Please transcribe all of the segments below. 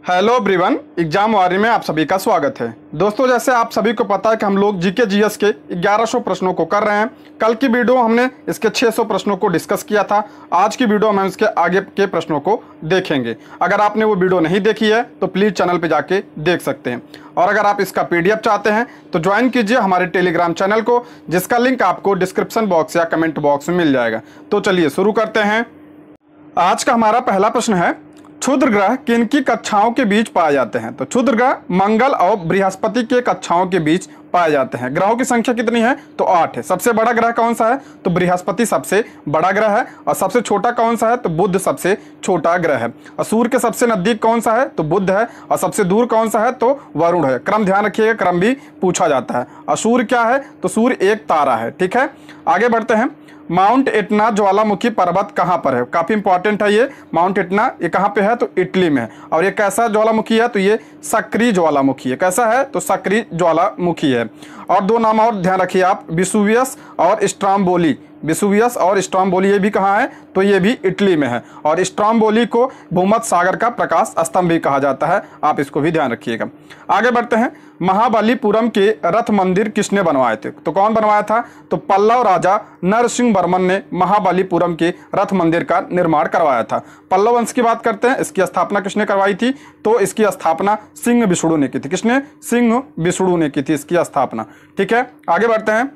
Hello everyone, exam वारी में आप सभी का स्वागत है। दोस्तों, जैसे आप सभी को पता है कि हम लोग जीके जीएस के 1100 प्रश्नों को कर रहे हैं। कल की वीडियो हमने इसके 600 प्रश्नों को डिस्कस किया था। आज की वीडियो हम इसके आगे के प्रश्नों को देखेंगे। अगर आपने वो वीडियो नहीं देखी है तो प्लीज़ चैनल पर जाके देख सकते हैं। और अगर आप इसका PDF चाहते हैं तो ज्वाइन कीजिए हमारे टेलीग्राम चैनल को, जिसका लिंक आपको डिस्क्रिप्शन बॉक्स या कमेंट बॉक्स में मिल जाएगा। तो चलिए शुरू करते हैं। आज का हमारा पहला प्रश्न है, क्षुद्र ग्रह किनकी कक्षाओं के बीच पाए जाते हैं? तो क्षुद्र ग्रह मंगल और बृहस्पति के कक्षाओं के बीच पाए जाते हैं। ग्रहों की संख्या कितनी है? तो 8 है। सबसे बड़ा ग्रह कौन सा है? तो बृहस्पति सबसे बड़ा ग्रह है। और सबसे छोटा कौन सा है? तो बुध सबसे छोटा ग्रह है। और सूर्य के सबसे नजदीक कौन सा है? तो बुध है। और सबसे दूर कौन सा है? तो वरुण है। क्रम ध्यान रखिएगा, क्रम भी पूछा जाता है। और सूर्य क्या है? तो सूर्य एक तारा है। ठीक है, आगे बढ़ते हैं। माउंट एटना ज्वालामुखी पर्वत कहाँ पर है? काफी इंपॉर्टेंट है ये। माउंट एटना ये कहाँ पे है? तो इटली में है। और ये कैसा ज्वालामुखी है? तो ये सक्रिय ज्वालामुखी है। कैसा है? तो सक्रिय ज्वालामुखी है। और दो नाम और ध्यान रखिए आप, विसुवियस और स्ट्राम्बोली। विसुवियस और स्ट्राम्बोली ये भी कहाँ है? तो ये भी इटली में है। और स्ट्राम्बोली को भूमध्य सागर का प्रकाश स्तंभ भी कहा जाता है। आप इसको भी ध्यान रखिएगा। आगे बढ़ते हैं। महाबलीपुरम के रथ मंदिर किसने बनवाए थे? तो कौन बनवाया था? तो पल्लव राजा नरसिंह वर्मन ने महाबलीपुरम के रथ मंदिर का निर्माण करवाया था। पल्लव वंश की बात करते हैं। इसकी स्थापना किसने करवाई थी? तो इसकी स्थापना सिंह विष्णु ने की थी। किसने? सिंह विष्णु ने की थी इसकी स्थापना। ठीक है, आगे बढ़ते हैं।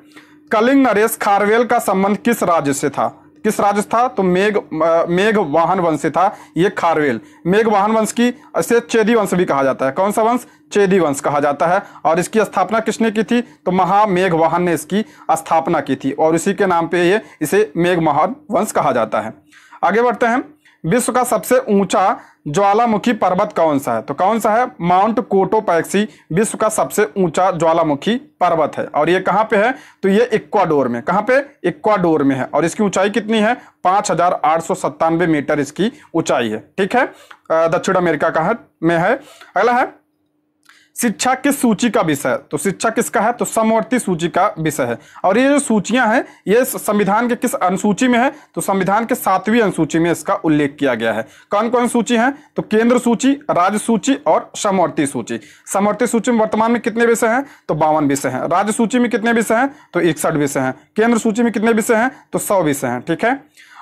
कलिंग नरेश खारवेल का संबंध किस राज्य से था? किस राज्य था? तो मेघवाहन वंश से था ये खारवेल। मेघवाहन वंश की इसे चेदी वंश भी कहा जाता है। कौन सा वंश? चेदी वंश कहा जाता है। और इसकी स्थापना किसने की थी? तो महामेघवाहन ने इसकी स्थापना की थी। और इसी के नाम पे ये इसे मेघवाहन वंश कहा जाता है। आगे बढ़ते हैं। विश्व का सबसे ऊंचा ज्वालामुखी पर्वत कौन सा है? तो कौन सा है? माउंट कोटोपैक्सी विश्व का सबसे ऊंचा ज्वालामुखी पर्वत है। और ये कहाँ पे है? तो ये इक्वाडोर में। कहाँ पे? इक्वाडोर में है। और इसकी ऊंचाई कितनी है? 5897 मीटर इसकी ऊंचाई है। ठीक है, दक्षिण अमेरिका का में है। अगला है, शिक्षा किस सूची का विषय है? तो शिक्षा किसका है? तो समवर्ती सूची का विषय है। और ये जो सूचियां हैं ये संविधान के किस अनुसूची में है? तो संविधान के 7वीं अनुसूची में इसका उल्लेख किया गया है। कौन कौन सूची है? तो केंद्र सूची, राज्य सूची और समवर्ती सूची। समवर्ती सूची में वर्तमान में कितने विषय हैं? तो 52 विषय हैं। राज्य सूची में कितने विषय हैं? तो 61 विषय हैं। केंद्र सूची में कितने विषय हैं? तो 100 विषय हैं। ठीक है,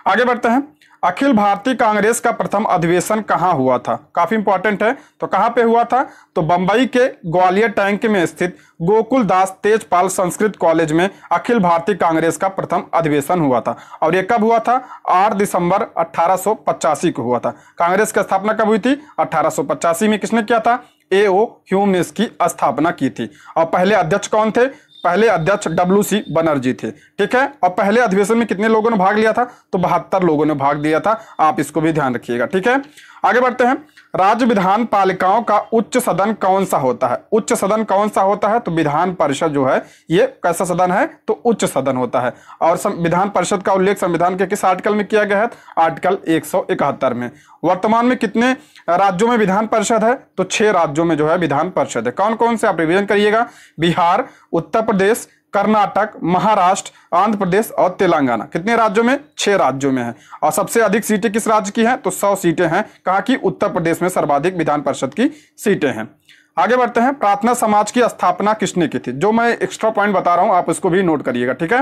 आगे बढ़ते हैं। अखिल भारतीय कांग्रेस का प्रथम अधिवेशन कहां हुआ था? काफी इंपॉर्टेंट है। तो कहां पे हुआ था? तो बंबई के ग्वालियर टैंक में स्थित गोकुल दास तेजपाल संस्कृत कॉलेज में अखिल भारतीय कांग्रेस का प्रथम अधिवेशन हुआ था। और ये कब हुआ था? 8 दिसंबर 1885 को हुआ था। कांग्रेस की स्थापना कब हुई थी? 1885 में। किसने किया था? A.O. ह्यूम ने इसकी स्थापना की थी। और पहले अध्यक्ष कौन थे? पहले अध्यक्ष WC बनर्जी थे। ठीक है, और पहले अधिवेशन में कितने लोगों ने भाग लिया था? तो 72 लोगों ने भाग लिया था। आप इसको भी ध्यान रखिएगा। ठीक है, आगे बढ़ते हैं। राज्य विधान पालिकाओं का उच्च सदन कौन सा होता है? उच्च सदन कौन सा होता है? तो विधान परिषद जो है ये कैसा सदन है? तो उच्च सदन होता है। और विधान परिषद का उल्लेख संविधान के किस आर्टिकल में किया गया है? आर्टिकल 171 में। वर्तमान में कितने राज्यों में विधान परिषद है? तो 6 राज्यों में जो है विधान परिषद है। कौन कौन से? आप रिवीजन करिएगा। बिहार, उत्तर प्रदेश, कर्नाटक, महाराष्ट्र, आंध्र प्रदेश और तेलंगाना। कितने राज्यों में? 6 राज्यों में है। और सबसे अधिक सीटें किस राज्य की हैं? तो 100 सीटें हैं। कहा कि उत्तर प्रदेश में सर्वाधिक विधान परिषद की सीटें हैं। आगे बढ़ते हैं। प्रार्थना समाज की स्थापना किसने की थी? जो मैं एक्स्ट्रा पॉइंट बता रहा हूं आप उसको भी नोट करिएगा। ठीक है,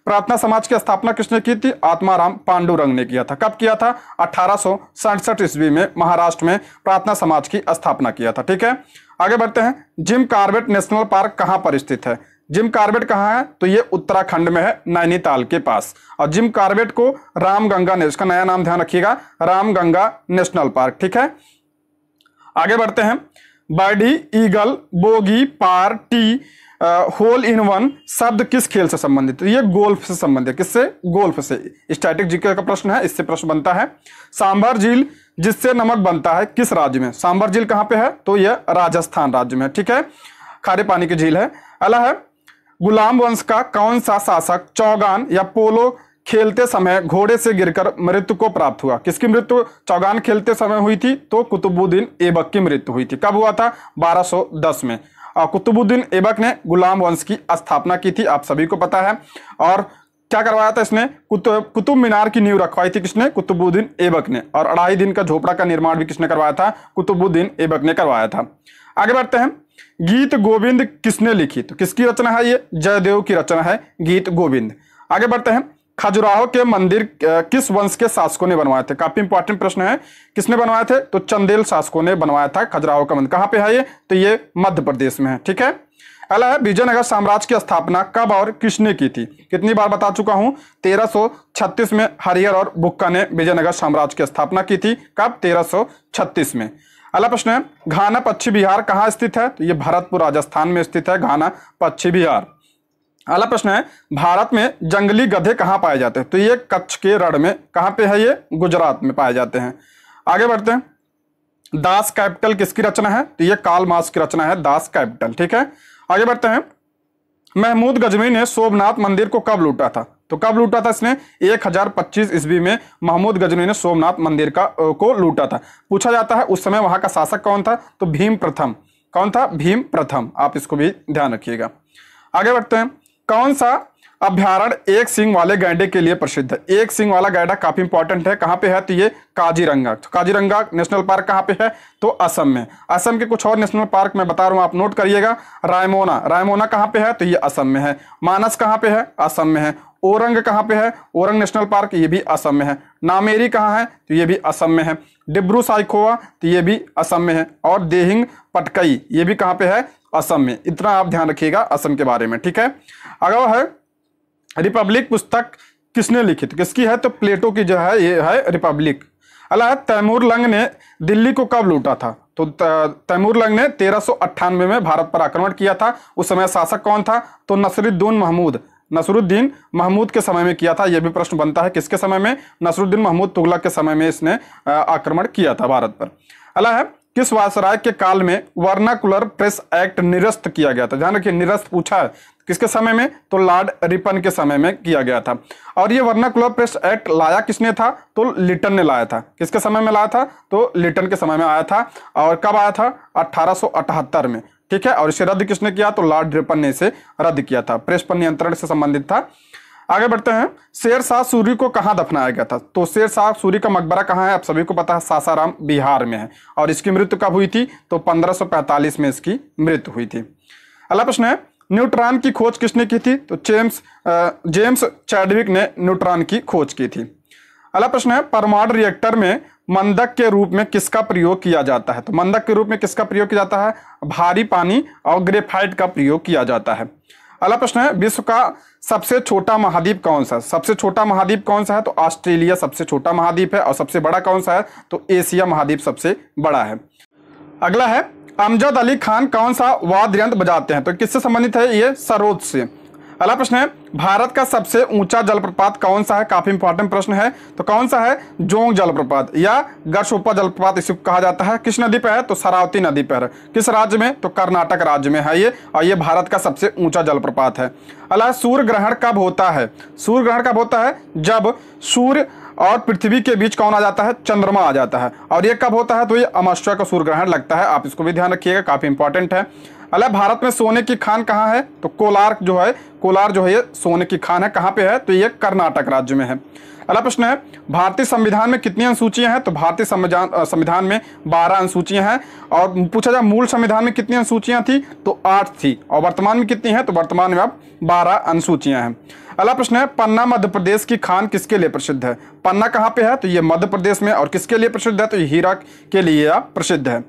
प्रार्थना समाज की स्थापना किसने की थी? आत्माराम पांडुरंग ने किया था। कब किया था? 1867 ईस्वी में महाराष्ट्र में प्रार्थना समाज की स्थापना किया था। ठीक है, आगे बढ़ते हैं। जिम कॉर्बेट नेशनल पार्क कहां पर स्थित है? जिम कॉर्बेट कहाँ है? तो ये उत्तराखंड में है, नैनीताल के पास। और जिम कॉर्बेट को रामगंगा ने, इसका नया नाम ध्यान रखिएगा, रामगंगा नेशनल पार्क। ठीक है, आगे बढ़ते हैं। Birdie, eagle, bogey, par, tee, hole in one शब्द किस खेल से संबंधित? ये गोल्फ से संबंधित। किससे? गोल्फ से। स्टैटिक जीके का प्रश्न है, इससे प्रश्न बनता है। सांभर झील जिससे नमक बनता है किस राज्य में? सांभर झील कहाँ पे है? तो यह राजस्थान राज्य में। ठीक है, खारे पानी की झील है। अगला है, गुलाम वंश का कौन सा शासक चौगान या पोलो खेलते समय घोड़े से गिरकर मृत्यु को प्राप्त हुआ? किसकी मृत्यु चौगान खेलते समय हुई थी? तो कुतुबुद्दीन ऐबक की मृत्यु हुई थी। कब हुआ था? 1210 में। और कुतुबुद्दीन ऐबक ने गुलाम वंश की स्थापना की थी, आप सभी को पता है। और क्या करवाया था इसने? कुतुब मीनार की नींव रखवाई थी किसने? कुतुबुद्दीन ऐबक ने। और 2.5 दिन का झोपड़ा का निर्माण भी किसने करवाया था? कुतुबुद्दीन ऐबक ने करवाया था। आगे बढ़ते हैं, गीत गोविंद किसने लिखी? तो किसकी रचना है ये? जयदेव की रचना है गीत गोविंद। आगे बढ़ते हैं, खजुराहो के मंदिर किस वंश के शासकों ने बनवाए थे? काफी इंपॉर्टेंट प्रश्न है। किसने बनवाए थे? तो चंदेल शासकों ने बनवाया था खजुराहो का मंदिर। कहां पे है ये? तो ये मध्य प्रदेश में है। ठीक है। अगला है, विजयनगर साम्राज्य की स्थापना कब और किसने की थी? कितनी बार बता चुका हूं, 1336 में हरिहर और बुक्का ने विजयनगर साम्राज्य की स्थापना की थी। कब? 1336 में। अगला प्रश्न है, घाना पश्चिम बिहार कहाँ स्थित है? तो ये भरतपुर राजस्थान में स्थित है घाना पश्चिम बिहार। अगला प्रश्न है, भारत में जंगली गधे कहाँ पाए जाते हैं? तो ये कच्छ के रण में। कहाँ पे है ये? गुजरात में पाए जाते हैं। आगे बढ़ते हैं, दास कैपिटल किसकी रचना है? तो ये कार्ल मार्क्स की रचना है दास कैपिटल। ठीक है। आगे बढ़ते हैं, महमूद गजनवी ने सोमनाथ मंदिर को कब लूटा था? तो कब लूटा था इसने? 1025 ईस्वी में महमूद गजनवी ने सोमनाथ मंदिर को लूटा था। पूछा जाता है उस समय वहां का शासक कौन था? तो भीम प्रथम। कौन था? भीम प्रथम। आप इसको भी ध्यान रखिएगा। आगे बढ़ते हैं, कौन सा अभ्यारण्य एक सींग वाले गैंडे के लिए प्रसिद्ध है? एक सींग वाला गैंडा काफी इंपॉर्टेंट है। कहां पे है? तो ये काजीरंगा। तो काजीरंगा नेशनल पार्क कहां पे है? तो असम में। असम के कुछ और नेशनल पार्क मैं बता रहा हूं, आप नोट करिएगा। रायमोना, रायमोना कहां पे है? तो ये असम में है। मानस कहां पे है? असम में है। ओरंग कहां पे है? ओरंग नेशनल पार्क, ये भी असम में है। नामेरी कहां है? तो ये भी असम में है। डिब्रू साइखोवा, तो ये भी असम में है। और देहिंग पटकई, ये भी कहां पे है? असम में। इतना आप ध्यान रखिएगा असम के बारे में। ठीक है। अगर है, रिपब्लिक पुस्तक किसने लिखी? तो किसकी है? तो प्लेटो की जो है ये है रिपब्लिक। अल्लाह, तैमूर लंग ने दिल्ली को कब लूटा था? तो तैमूर लंग ने 1398 में भारत पर आक्रमण किया था। उस समय शासक कौन था? तो नसरुद्दीन महमूद। नसरुद्दीन महमूद के समय में किया था। यह भी प्रश्न बनता है, किसके समय में? नसरुद्दीन महमूद तुगलक के समय में इसने आक्रमण किया था भारत पर। अल्लाह है, किस वायसराय के काल में वर्नाकुलर प्रेस एक्ट निरस्त किया गया था? ध्यान रखिए, निरस्त पूछा है। किसके समय में? तो लॉर्ड रिपन के समय में किया गया था। और ये वर्नाकुलर प्रेस एक्ट लाया किसने था? तो लिटन ने लाया था। किसके समय में लाया था? तो लिटन के समय में आया था। और कब आया था? 1878 में। ठीक है। और इसे रद्द किसने किया? तो लॉर्ड रिपन ने इसे रद्द किया था। प्रेस पर नियंत्रण से संबंधित था। आगे बढ़ते हैं, शेरशाह सूरी को कहां दफनाया गया था? तो शेरशाह सूरी का मकबरा कहां है? आप सभी को पता है, सासाराम बिहार में है। और इसकी मृत्यु कब हुई थी? तो 1545 में इसकी मृत्यु हुई थी। अगला प्रश्न है, न्यूट्रॉन की खोज किसने की थी? तो जेम्स चैडविक ने न्यूट्रॉन की खोज की थी। अगला प्रश्न है, परमाणु रिएक्टर में मंदक के रूप में किसका प्रयोग किया जाता है? तो मंदक के रूप में किसका प्रयोग किया जाता है? भारी पानी और ग्रेफाइट का प्रयोग किया जाता है। अगला प्रश्न है, विश्व का सबसे छोटा महाद्वीप कौन सा है? सबसे छोटा महाद्वीप कौन सा है? तो ऑस्ट्रेलिया सबसे छोटा महाद्वीप है। और सबसे बड़ा कौन सा है? तो एशिया महाद्वीप सबसे बड़ा है। अगला है, अमजद अली खान कौन सा वाद्य यंत्र बजाते हैं? तो किससे संबंधित है? ये सरोद से। अगला प्रश्न है, भारत का सबसे ऊंचा जलप्रपात कौन सा है? काफी इंपॉर्टेंट प्रश्न है। तो कौन सा है? जोंग जलप्रपात या गढ़सोप्पा जलप्रपात इसे कहा जाता है। किस नदी पर है? तो शरावती नदी पर है। किस राज्य में? तो कर्नाटक राज्य में है ये। और ये भारत का सबसे ऊंचा जलप्रपात है। अगला, सूर्य ग्रहण कब होता है? सूर्य ग्रहण कब होता है? जब सूर्य और पृथ्वी के बीच कौन आ जाता है? चंद्रमा आ जाता है। और ये कब होता है? तो ये अमावस्या का सूर्य ग्रहण लगता है। आप इसको भी ध्यान रखिएगा, काफी इंपॉर्टेंट है। अल्लाह, भारत में सोने की खान कहाँ है? तो कोलार जो है ये सोने की खान है। कहाँ पे है? तो ये कर्नाटक राज्य में है। अगला प्रश्न है, भारतीय संविधान में कितनी अनुसूचियां हैं? तो भारतीय संविधान में 12 अनुसूचियां हैं। और पूछा जाए मूल संविधान में कितनी अनुसूचियां थी? तो 8 थी। और वर्तमान में कितनी है? तो वर्तमान में अब 12 अनुसूचियां हैं। अगला प्रश्न है, पन्ना मध्य प्रदेश की खान किसके लिए प्रसिद्ध है? पन्ना कहाँ पे है? तो ये मध्य प्रदेश में। और किसके लिए प्रसिद्ध है? तो ये हीरा के लिए प्रसिद्ध है।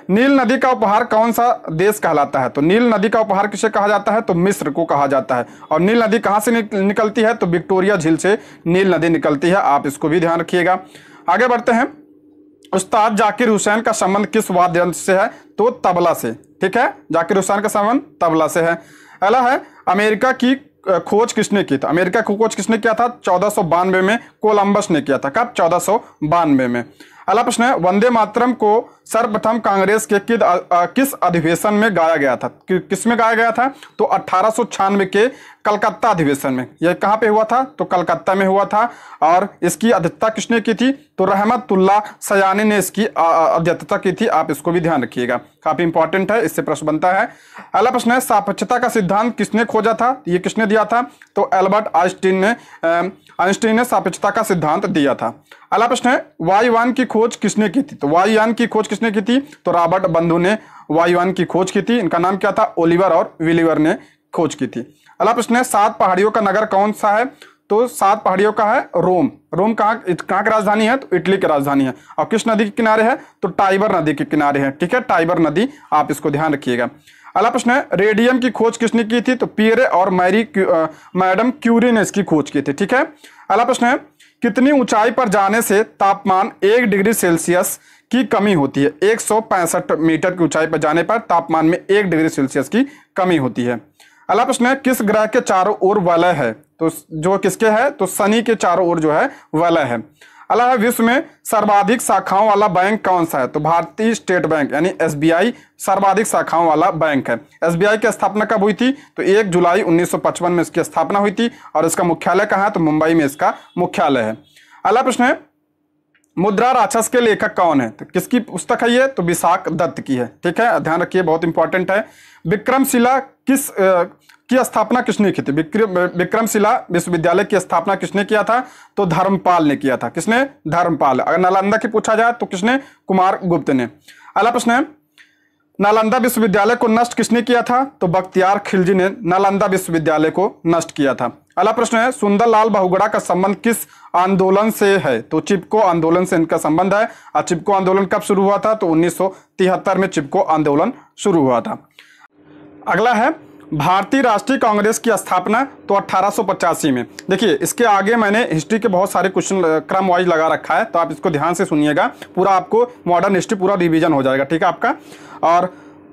नील नदी का उपहार कौन सा देश कहलाता है? तो नील नदी का उपहार किसे कहा जाता है? तो मिस्र को कहा जाता है। और नील नदी कहाँ से निकलती है? तो विक्टोरिया झील से नील नदी निकलती है। आप इसको भी ध्यान रखिएगा। आगे बढ़ते हैं, उस्ताद जाकिर हुसैन का संबंध किस वाद्य यंत्र से है? तो तबला से। ठीक है, जाकिर हुसैन का संबंध तबला से है। अगला है, अमेरिका की खोज किसने की? तो अमेरिका की खोज किसने किया था? 1492 में कोलंबस ने किया था। कब? 1492 में। अगला प्रश्न है, वंदे मातरम को सर्वप्रथम कांग्रेस के किस अधिवेशन में गाया गया था? किस में गाया गया था? तो 1896 के कलकत्ता अधिवेशन में। यह कहाँ पे हुआ था? तो कलकत्ता में हुआ था। और इसकी अध्यक्षता किसने की थी? तो रहमतुल्लाह सयानी ने इसकी अध्यक्षता की थी। आप इसको भी ध्यान रखिएगा, काफी इंपॉर्टेंट है, इससे प्रश्न बनता है। अगला प्रश्न है, सापेक्षता का सिद्धांत किसने खोजा था? ये किसने दिया था? तो एल्बर्ट आइंस्टीन ने सापेक्षता का सिद्धांत दिया था। अगला प्रश्न है, वायुयान की खोज किसने की थी? तो वायुयान की खोज किसने की थी? तो रॉबर्ट बंधु ने वायुयान की खोज की थी। इनका नाम क्या था? ओलिवर और विलीवर ने खोज की थी। अगला प्रश्न है, 7 पहाड़ियों का नगर कौन सा है? तो 7 पहाड़ियों का है रोम। रोम कहाँ की राजधानी है? तो इटली की राजधानी है। और किस नदी के किनारे है? तो टाइबर नदी के किनारे है। ठीक है, टाइबर नदी, आप इसको ध्यान रखिएगा। अगला प्रश्न है, रेडियम की खोज किसने की थी? तो पियरे और मैडम क्यूरी ने इसकी खोज की थी। ठीक है। अगला प्रश्न है, कितनी ऊंचाई पर जाने से तापमान 1 डिग्री सेल्सियस की कमी होती है? 165 मीटर की ऊंचाई पर जाने पर तापमान में 1 डिग्री सेल्सियस की कमी होती है। अगला प्रश्न है, किस ग्रह के चारों ओर वलय है? तो जो किसके है? तो शनि के चारों ओर जो है वलय है। अगला है, विश्व में सर्वाधिक शाखाओं वाला बैंक कौन सा है? तो भारतीय स्टेट बैंक यानी एसबीआई सर्वाधिक शाखाओं वाला बैंक है। एसबीआई की स्थापना कब हुई थी? तो 1 जुलाई 1955 में इसकी स्थापना हुई थी। और इसका मुख्यालय कहाँ है? तो मुंबई में इसका मुख्यालय है। अगला प्रश्न है, मुद्रा राक्षस के लेखक कौन है? तो किसकी पुस्तक है ये? तो विशाख दत्त की है। ठीक है, ध्यान रखिए, बहुत इंपॉर्टेंट है। विक्रमशिला की स्थापना किसने की थी? विक्रमशिला विश्वविद्यालय की स्थापना किसने किया था? तो धर्मपाल ने किया था। किसने? धर्मपाल। अगर नालंदा की पूछा जाए तो किसने? कुमार गुप्त ने। अगला प्रश्न है, नालंदा विश्वविद्यालय को नष्ट किसने किया था? तो बख्तियार खिलजी ने नालंदा विश्वविद्यालय को नष्ट किया था। अगला प्रश्न है, सुंदरलाल बहुगुणा का संबंध किस आंदोलन से है? तो चिपको आंदोलन से इनका संबंध है। और चिपको आंदोलन कब शुरू हुआ था? तो 1973 में चिपको आंदोलन शुरू हुआ था। अगला है, भारतीय राष्ट्रीय कांग्रेस की स्थापना तो 1885 में। देखिए, इसके आगे मैंने हिस्ट्री के बहुत सारे क्वेश्चन क्रम वाइज लगा रखा है, तो आप इसको ध्यान से सुनिएगा, पूरा आपको मॉडर्न हिस्ट्री पूरा रिवीजन हो जाएगा। ठीक है आपका। और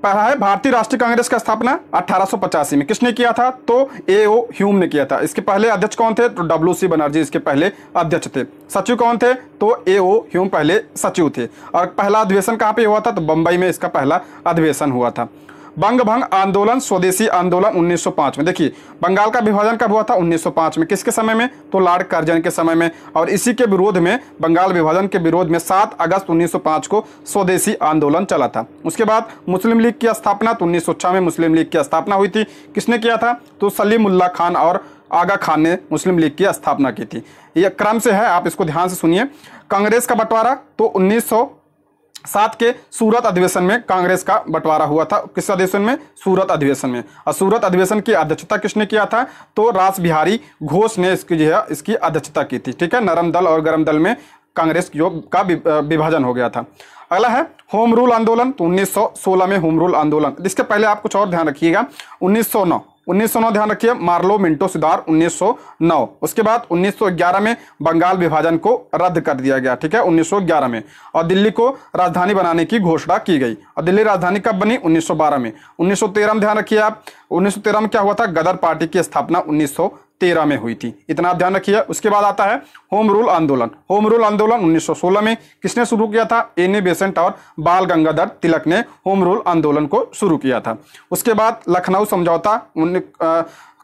पहला है, भारतीय राष्ट्रीय कांग्रेस का स्थापना 1885 में किसने किया था? तो ए.ओ. ह्यूम ने किया था। इसके पहले अध्यक्ष कौन थे? तो डब्ल्यू.सी. बनर्जी इसके पहले अध्यक्ष थे। सचिव कौन थे? तो ए.ओ. ह्यूम पहले सचिव थे। और पहला अधिवेशन कहाँ पे हुआ था? तो बंबई में इसका पहला अधिवेशन हुआ था। बंग भंग आंदोलन, स्वदेशी आंदोलन 1905 में। देखिए, बंगाल का विभाजन कब हुआ था? 1905 में। किसके समय में? तो लॉर्ड कर्जन के समय में। और इसी के विरोध में, बंगाल विभाजन के विरोध में 7 अगस्त 1905 को स्वदेशी आंदोलन चला था। उसके बाद मुस्लिम लीग की स्थापना, तो 1906 में मुस्लिम लीग की स्थापना हुई थी। किसने किया था? तो सलीमुल्लाह खान और आगा खान ने मुस्लिम लीग की स्थापना की थी। यह क्रम से है, आप इसको ध्यान से सुनिए। कांग्रेस का बंटवारा तो 1907 के सूरत अधिवेशन में कांग्रेस का बंटवारा हुआ था। किस अधिवेशन में? सूरत अधिवेशन में। और सूरत अधिवेशन की अध्यक्षता किसने किया था? तो रास बिहारी घोष ने इसकी जो है इसकी अध्यक्षता की थी। ठीक है, नरम दल और गरम दल में कांग्रेस का विभाजन हो गया था। अगला है होम रूल आंदोलन, तो 1916 में होम रूल आंदोलन। इसके पहले आप कुछ और ध्यान रखिएगा। 1909 ध्यान रखिए, मार्लो मिंटो सुधार 1909। उसके बाद 1911 में बंगाल विभाजन को रद्द कर दिया गया। ठीक है, 1911 में। और दिल्ली को राजधानी बनाने की घोषणा की गई। और दिल्ली राजधानी कब बनी? 1912 में। 1913 में ध्यान रखिए आप, 1913 में क्या हुआ था? गदर पार्टी की स्थापना 1913 में हुई थी। इतना आप ध्यान रखिए। उसके बाद आता है होम रूल आंदोलन। होम रूल आंदोलन 1916 में किसने शुरू किया था? एनी बेसेंट और बाल गंगाधर तिलक ने होम रूल आंदोलन को शुरू किया था। उसके बाद लखनऊ समझौता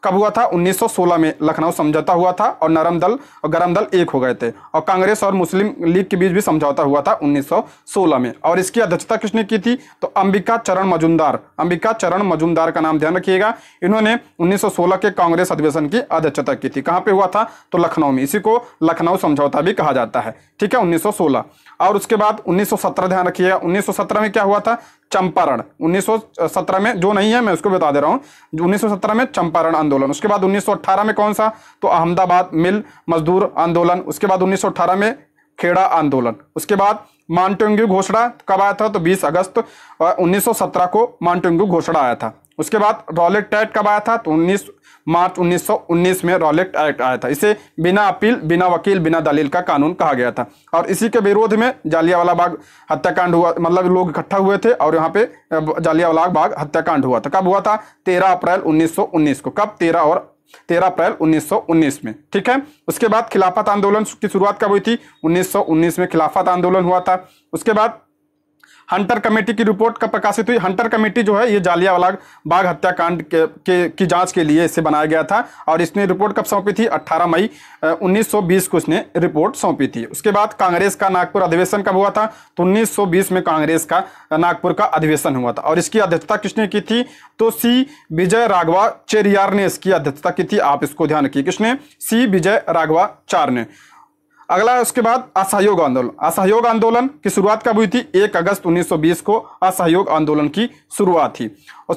कब हुआ था? 1916 में लखनऊ समझौता हुआ था और नरम दल और गरम दल एक हो गए थे। और कांग्रेस और मुस्लिम लीग के बीच भी समझौता हुआ था 1916 में। और इसकी अध्यक्षता किसने की थी? तो अंबिका चरण मजूमदार। अंबिका चरण मजूमदार का नाम ध्यान रखिएगा। इन्होंने 1916 के कांग्रेस अधिवेशन की अध्यक्षता की थी। कहां पे हुआ था? तो लखनऊ में। इसी को लखनऊ समझौता भी कहा जाता है। ठीक है, 1916। और उसके बाद 1917 ध्यान रखिएगा। 1917 में क्या हुआ था? चंपारण। 1917 में जो नहीं है मैं उसको बता दे रहा हूं। 1917 में चंपारण आंदोलन। उसके बाद 1918 में कौन सा? तो अहमदाबाद मिल मजदूर आंदोलन। उसके बाद 1918 में खेड़ा आंदोलन। उसके बाद मांटेग्यू घोषणा कब आया था? तो 20 अगस्त 1917 को मांटेग्यू घोषणा आया था। उसके बाद रॉलेट एक्ट कब आया था? तो 19 मार्च 1919 में रॉलेट एक्ट आया था। इसे बिना अपील, बिना वकील, बिना दलील का कानून कहा गया था। और इसी के विरोध में जालियांवाला बाग हत्याकांड हुआ, मतलब लोग इकट्ठा हुए थे और यहाँ पे जालियांवाला बाग हत्याकांड हुआ था। कब हुआ था? 13 अप्रैल 1919 को। कब? 13 अप्रैल 1919 में। ठीक है। उसके बाद खिलाफत आंदोलन की शुरुआत कब हुई थी? 1919 में खिलाफत आंदोलन हुआ था। उसके बाद हंटर कमेटी की रिपोर्ट कब प्रकाशित हुई? हंटर कमेटी जो है ये जालियांवाला बाग हत्याकांड की जांच के लिए इसे बनाया गया था और इसने रिपोर्ट कब सौंपी थी? 18 मई 1920 को इसने रिपोर्ट सौंपी थी। उसके बाद कांग्रेस का नागपुर अधिवेशन कब हुआ था? तो 1920 में कांग्रेस का नागपुर का अधिवेशन हुआ था और इसकी अध्यक्षता किसने की थी? तो सी विजय राघवाचार्य ने इसकी अध्यक्षता की थी। आप इसको ध्यान रखिए, किसने? सी विजय राघवाचार्य ने। अगला उसके बाद असहयोग आंदोलन। असहयोग आंदोलन की शुरुआत कब हुई थी? 1 अगस्त 1920 को असहयोग आंदोलन की शुरुआत थी। और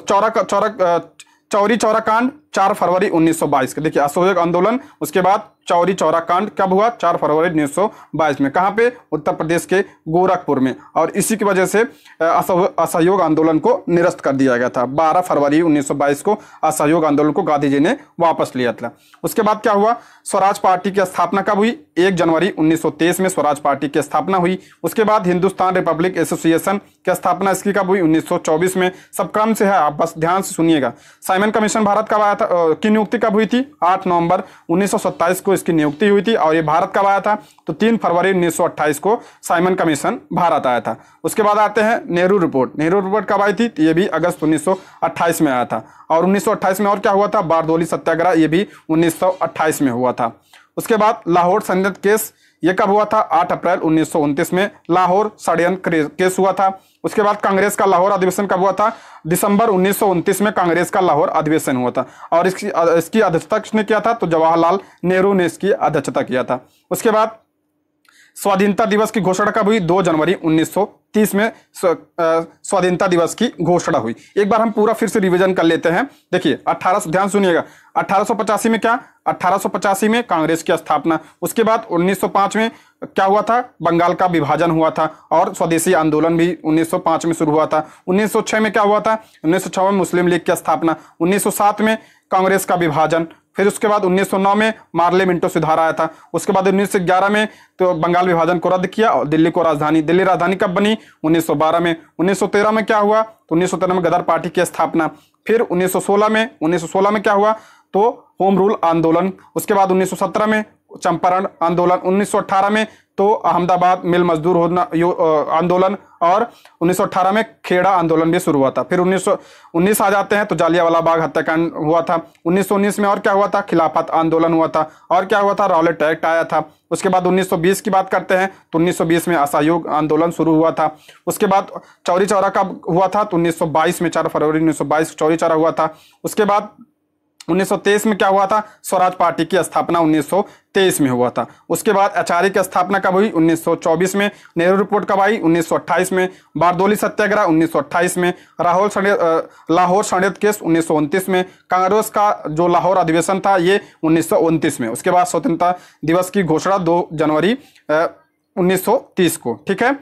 चौरी चौरा कांड 4 फरवरी 1922 के। देखिए असहयोग आंदोलन, उसके बाद चौरी चौरा कांड कब हुआ? 4 फरवरी 1922 में। कहां पे? उत्तर प्रदेश के गोरखपुर में। और इसी की वजह से असहयोग आंदोलन को निरस्त कर दिया गया था। 12 फरवरी 1922 को असहयोग आंदोलन को गांधी जी ने वापस लिया था। उसके बाद क्या हुआ? स्वराज पार्टी की स्थापना कब हुई? 1 जनवरी 1923 में स्वराज पार्टी की स्थापना हुई। उसके बाद हिंदुस्तान रिपब्लिक एसोसिएशन की स्थापना इसकी कब हुई? 1924 में। सब क्रम से है, आप बस ध्यान से सुनिएगा। साइमन कमीशन भारत कब आया था? की नियुक्ति कब हुई थी? 8 नवंबर 1927 को इसकी नियुक्ति हुई थी। और ये भारत कब आया था? तो 3 फरवरी 1928 को साइमन कमीशन भारत आया था। उसके बाद आते हैं नेहरू रिपोर्ट। नेहरू रिपोर्ट कब आई थी? तो ये भी अगस्त 1928 में आया था। और 1928 में और क्या हुआ था? बारदोली सत्याग्रह, ये भी 1928 में हुआ था। उसके बाद लाहौर षड्यंत्र केस, ये कब हुआ था? 8 अप्रैल 1929 में लाहौर षड्यंत्र केस हुआ था। उसके बाद कांग्रेस का लाहौर अधिवेशन कब हुआ था? दिसंबर 1929 में कांग्रेस का लाहौर अधिवेशन हुआ था। और इसकी अध्यक्षता किसने किया था? तो जवाहरलाल नेहरू ने इसकी अध्यक्षता किया था। उसके बाद स्वाधीनता दिवस की घोषणा कब हुई? 2 जनवरी 1930 में स्वाधीनता दिवस की घोषणा हुई। एक बार हम पूरा फिर से रिवीजन कर लेते हैं। देखिए 1800, ध्यान सुनिएगा, 1885 में क्या? 1885 में कांग्रेस की स्थापना। उसके बाद 1905 में क्या हुआ था? बंगाल का विभाजन हुआ था और स्वदेशी आंदोलन भी 1905 में शुरू हुआ था। 1906 में क्या हुआ था? 1906 में मुस्लिम लीग की स्थापना। 1907 में कांग्रेस का विभाजन। फिर उसके बाद 1909 में मार्ले मिंटो सुधार आया था। उसके बाद 1911 में तो बंगाल विभाजन को रद्द दिल्ली राजधानी कब बनी? 1912 में। 1913 में क्या हुआ? तो 1913 में गदर पार्टी की स्थापना। फिर 1916 में क्या हुआ? तो होम रूल आंदोलन। उसके बाद 1917 में चंपारण आंदोलन। 1918 में तो अहमदाबाद मिल मजदूर होना आंदोलन और 1918 में खेड़ा आंदोलन भी शुरू हुआ था। फिर 1919 आ जाते हैं तो जालियांवाला बाग हत्याकांड हुआ था। 1919 में और क्या हुआ था? खिलाफत आंदोलन हुआ था। और क्या हुआ था? रॉलेट एक्ट आया था। उसके बाद 1920 की बात करते हैं तो 1920 में असहयोग आंदोलन शुरू हुआ था। उसके बाद चौरी चौरा कब हुआ था? तो 1922 में, 4 फरवरी 1922 चौरी चौरा हुआ था। उसके बाद 1923 में क्या हुआ था? स्वराज पार्टी की स्थापना 1923 में हुआ था। उसके बाद आचार्य की स्थापना कब हुई? 1924 में। नेहरू रिपोर्ट कब आई? 1928 में। बारदोली सत्याग्रह 1928 में। लाहौर षड्यंत्र केस 1929 में। कांग्रेस का जो लाहौर अधिवेशन था ये 1929 में। उसके बाद स्वतंत्रता दिवस की घोषणा 2 जनवरी 1930 को। ठीक है,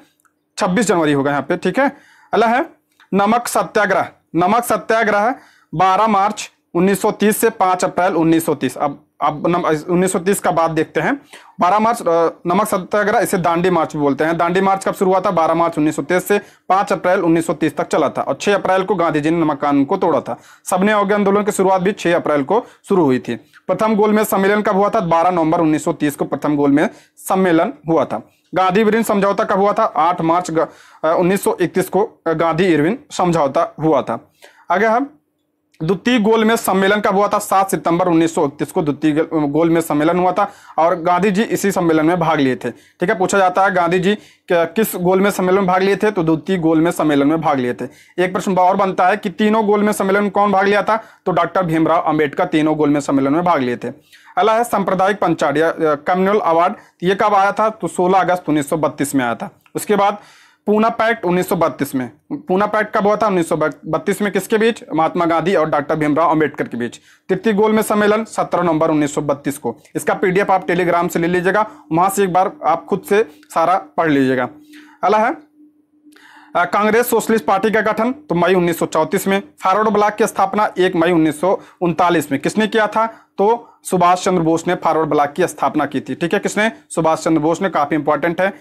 26 जनवरी होगा यहाँ पे। ठीक है, अगला है नमक सत्याग्रह। नमक सत्याग्रह 12 मार्च 1930 से 5 अप्रैल 1930। अब 1930 का बाद देखते हैं। 12 मार्च नमक सत्याग्रह, इसे दांडी मार्च भी बोलते हैं। दांडी मार्च कब शुरू हुआ था? 12 मार्च 1930 से 5 अप्रैल 1930 तक चला था और 6 अप्रैल को गांधी जी ने नमक कानून को तोड़ा था। सबने अवज्ञा आंदोलन की शुरुआत भी 6 अप्रैल को शुरू हुई थी। प्रथम गोलमेज सम्मेलन कब हुआ था? 12 नवंबर 1930 को प्रथम गोलमेज सम्मेलन हुआ था। गांधी इरविन समझौता कब हुआ था? 8 मार्च 1931 को गांधी इरविन समझौता हुआ था। आगे हम द्वितीय गोलमेज सम्मेलन कब हुआ था? 7 सितंबर 1931 को द्वितीय गोलमेज सम्मेलन हुआ था और गांधी जी इसी सम्मेलन में भाग लिए थे। ठीक है, पूछा जाता है गांधी जी किस गोलमेज सम्मेलन में भाग लिए थे? तो द्वितीय गोलमेज सम्मेलन में भाग लिए थे। एक प्रश्न और बनता है कि तीनों गोलमेज सम्मेलन में कौन भाग लिया था? तो डॉक्टर भीमराव अंबेडकर तीनों गोलमेज सम्मेलन में भाग लिए थे। अगला है सांप्रदायिक पंचायत या कम्युनल अवार्ड। ये कब आया था? तो 16 अगस्त 1932 में आया था। उसके बाद पूना पैक्ट 1932 में। पूना पैक्ट कब हुआ था? 1932 में। किसके बीच? महात्मा गांधी और डॉक्टर भीमराव अंबेडकर के बीच। तृतीय गोलमेज सम्मेलन 17 नवंबर 1932 को। इसका पीडीएफ आप टेलीग्राम से ले लीजिएगा, वहां से एक बार आप खुद से सारा पढ़ लीजिएगा। अगला है कांग्रेस सोशलिस्ट पार्टी का गठन तो मई 1934 में। फॉरवर्ड ब्लॉक की स्थापना 1 मई 1939 में। किसने किया था? तो सुभाष चंद्र बोस ने फॉरवर्ड ब्लॉक की स्थापना की थी। ठीक है, किसने? सुभाष चंद्र बोस ने। काफी इंपॉर्टेंट है।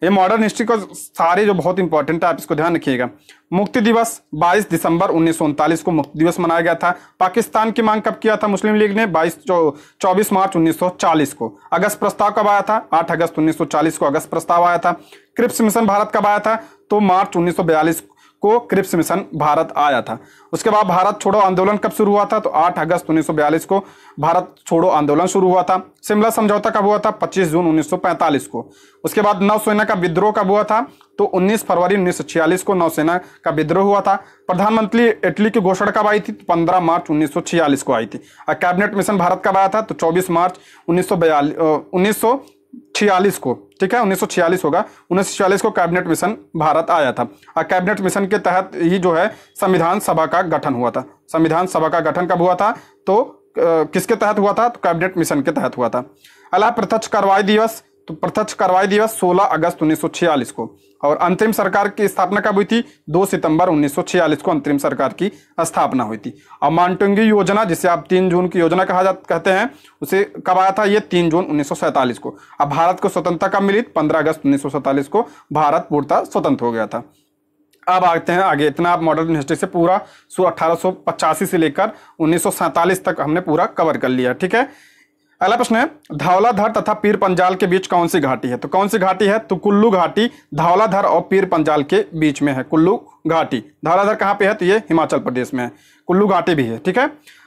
ये मॉडर्न हिस्ट्री को सारे जो बहुत इंपॉर्टेंट है, आप इसको ध्यान रखिएगा। मुक्ति दिवस 22 दिसंबर 1939 को मुक्ति दिवस मनाया गया था। पाकिस्तान की मांग कब किया था मुस्लिम लीग ने? 24 मार्च 1940 को। अगस्त प्रस्ताव कब आया था? 8 अगस्त 1940 को अगस्त प्रस्ताव आया था। क्रिप्स मिशन भारत कब आया था? तो मार्च 1942 को क्रिप्स मिशन भारत आया था। उसके बाद भारत छोड़ो आंदोलन कब शुरू हुआ था? तो 8 अगस्त 1942 को भारत छोड़ो आंदोलन शुरू हुआ था। शिमला समझौता कब हुआ था? 25 जून 1945 को। उसके बाद नौसेना का विद्रोह कब हुआ था? तो 19 फरवरी 1946 को नौसेना का विद्रोह हुआ था। प्रधानमंत्री इटली की घोषणा कब आई थी? 15 मार्च 1946 को आई थी। और कैबिनेट मिशन भारत कब आया था? तो 24 मार्च 1946 को, ठीक है, 1946 होगा, 1946 को कैबिनेट मिशन भारत आया था। और कैबिनेट मिशन के तहत ही जो है संविधान सभा का गठन हुआ था। संविधान सभा का गठन कब हुआ था? तो किसके तहत हुआ था? तो कैबिनेट मिशन के तहत हुआ था। अला प्रत्यक्ष कार्रवाई दिवस, तो प्रत्यक्ष कार्रवाई दिवस 16 अगस्त 1946 को। और अंतरिम सरकार की स्थापना कब हुई थी? 2 सितंबर 1946 को अंतरिम सरकार की स्थापना हुई थी। और मांटोंगी योजना, जिसे आप 3 जून की योजना कहते हैं, उसे कब आया था? ये 3 जून 1947 को। अब भारत को स्वतंत्रता कब मिली? 15 अगस्त 1947 को भारत पूर्णतः स्वतंत्र हो गया था। अब आते हैं आगे। इतना आप मॉडर्न हिस्ट्री से पूरा 1885 से लेकर 1947 तक हमने पूरा कवर कर लिया, ठीक है। अगला प्रश्न है, धौलाधर तथा पीर पंजाल के बीच कौन सी घाटी है? तो कौन सी घाटी है? तो कुल्लू घाटी धौलाधर और पीर पंजाल के बीच में है, कुल्लू घाटी। धौलाधर कहाँ पे है? तो ये हिमाचल प्रदेश में है। कुल्लू घाटी भी है, ठीक है।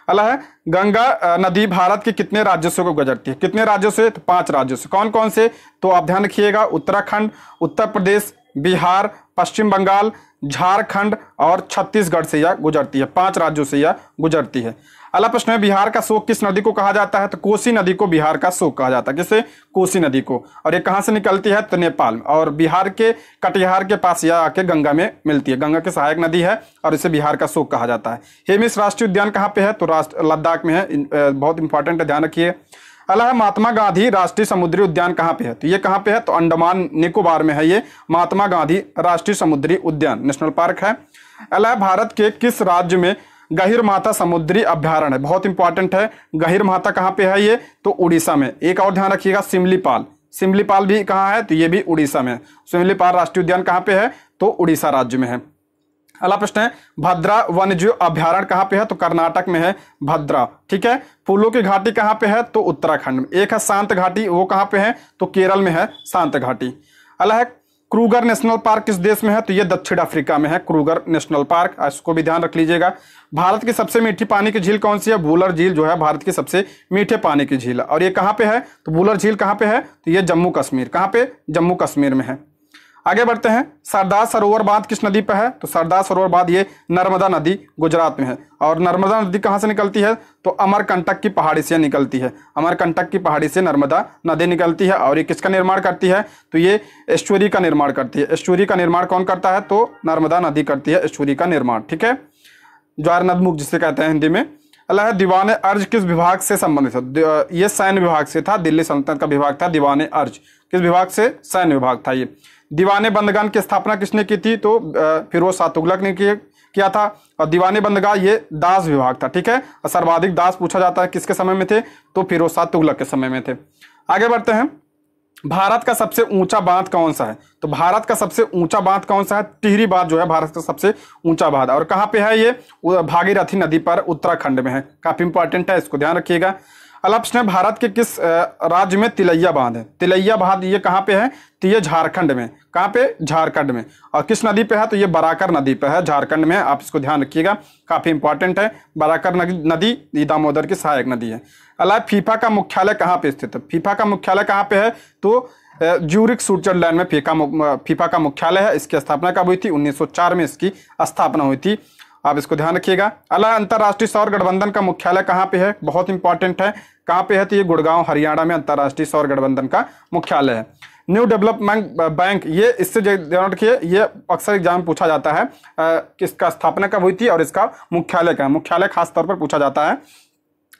अगला है, गंगा नदी भारत के कितने राज्यों से गुजरती है? कितने राज्यों से? तो 5 राज्यों से। कौन कौन से? तो आप ध्यान रखिएगा, उत्तराखंड, उत्तर प्रदेश, बिहार, पश्चिम बंगाल, झारखंड और छत्तीसगढ़ से यह गुजरती है। 5 राज्यों से यह गुजरती है। अगला प्रश्न है, बिहार का शोक किस नदी को कहा जाता है? तो कोसी नदी को बिहार का शोक कहा जाता है। किसे? कोसी नदी को। और ये कहाँ से निकलती है? तो नेपाल। और बिहार के कटिहार के पास यह आके गंगा में मिलती है। गंगा की सहायक नदी है और इसे बिहार का शोक कहा जाता है। हेमिस राष्ट्रीय उद्यान कहाँ पे है? तो लद्दाख में है। बहुत इंपॉर्टेंट है, ध्यान रखिए। अगला है, महात्मा गांधी राष्ट्रीय समुद्री उद्यान कहाँ पे है? तो ये कहाँ पे है? तो अंडमान निकोबार में है ये महात्मा गांधी राष्ट्रीय समुद्री उद्यान, नेशनल पार्क है। अगला है, भारत के किस राज्य में गहिरमाथा समुद्री अभ्यारण्य है? बहुत इंपॉर्टेंट है। गहिरमाथा कहाँ पे है? ये तो उड़ीसा में। एक और ध्यान रखिएगा, सिमलीपाल। सिमलीपाल भी कहाँ है? तो ये भी उड़ीसा में है। सिमलीपाल राष्ट्रीय उद्यान कहाँ पे है? तो उड़ीसा राज्य में है। अगला प्रश्न है, भद्रा वन्यजीव अभ्यारण्य कहाँ पे है? तो कर्नाटक में है भद्रा, ठीक है। फूलों की घाटी कहाँ पे है? तो उत्तराखंड में। एक है शांत घाटी, वो कहाँ पे है? तो केरल में है शांत घाटी। अगला है, क्रूगर नेशनल पार्क किस देश में है? तो ये दक्षिण अफ्रीका में है क्रूगर नेशनल पार्क, इसको भी ध्यान रख लीजिएगा। भारत की सबसे मीठी पानी की झील कौन सी है? वुलर झील जो है भारत की सबसे मीठे पानी की झील है। और ये कहाँ पे है? तो वुलर झील कहाँ पे है? तो ये जम्मू कश्मीर। कहाँ पे? जम्मू कश्मीर में है। आगे बढ़ते हैं, सरदार सरोवर बांध किस नदी पर है? तो सरदार सरोवर बांध ये नर्मदा नदी गुजरात में है। और नर्मदा नदी कहाँ से निकलती है? तो अमरकंटक की पहाड़ी से निकलती है। अमरकंटक की पहाड़ी से नर्मदा नदी निकलती है। और ये किसका निर्माण करती है? तो ये एस्चुरी का निर्माण करती है। एस्चुरी का निर्माण कौन करता है? तो नर्मदा नदी करती है एस्चुरी का निर्माण, ठीक है। ज्वार नदमुख जिसे कहते हैं हिंदी में। अल्लाह है, दीवान अर्ज किस विभाग से संबंधित है? ये सैन्य विभाग से था। दिल्ली सल्तनत का विभाग था दीवान अर्ज। किस विभाग से? सैन्य विभाग था ये। दीवाने बंदगान की स्थापना किसने की थी? तो फिरोज शाह तुगलक ने किया था। और दीवाने बंदगान ये दास विभाग था, ठीक है। और सर्वाधिक दास पूछा जाता है किसके समय में थे? तो फिरोज शाह तुगलक के समय में थे। आगे बढ़ते हैं, भारत का सबसे ऊंचा बांध कौन सा है? तो भारत का सबसे ऊंचा बांध कौन सा है? टिहरी बांध जो है भारत का सबसे ऊंचा बांध। और कहाँ पे है ये? भागीरथी नदी पर उत्तराखंड में है। काफी इंपॉर्टेंट है, इसको ध्यान रखिएगा। अगला प्रश्न है, भारत के किस राज्य में तिलैया बांध है? तिलैया बांध ये कहाँ पे है? तो ये झारखंड में। कहाँ पे? झारखंड में। और किस नदी पे है? तो ये बराकर नदी पे है, झारखंड में। आप इसको ध्यान रखिएगा, काफी इंपॉर्टेंट है। बराकर नदी दामोदर की सहायक नदी है। अगला, फीफा का मुख्यालय कहाँ पे स्थित है? फीफा का मुख्यालय कहाँ पे है? तो ज्यूरिख स्विट्जरलैंड में फीफा का मुख्यालय है। इसकी स्थापना कब हुई थी? 1904 में इसकी स्थापना हुई थी। आप इसको ध्यान रखिएगा। अगला, अंतर्राष्ट्रीय सौर गठबंधन का मुख्यालय कहाँ पे है? बहुत इंपॉर्टेंट है। कहाँ पे है? तो ये गुड़गांव हरियाणा में अंतर्राष्ट्रीय सौर गठबंधन का मुख्यालय है। न्यू डेवलपमेंट बैंक, ये इससे ध्यान रखिए, ये अक्सर एग्जाम पूछा जाता है। किसका स्थापना कब हुई थी और इसका मुख्यालय क्या है? मुख्यालय खास तौर पर पूछा जाता है।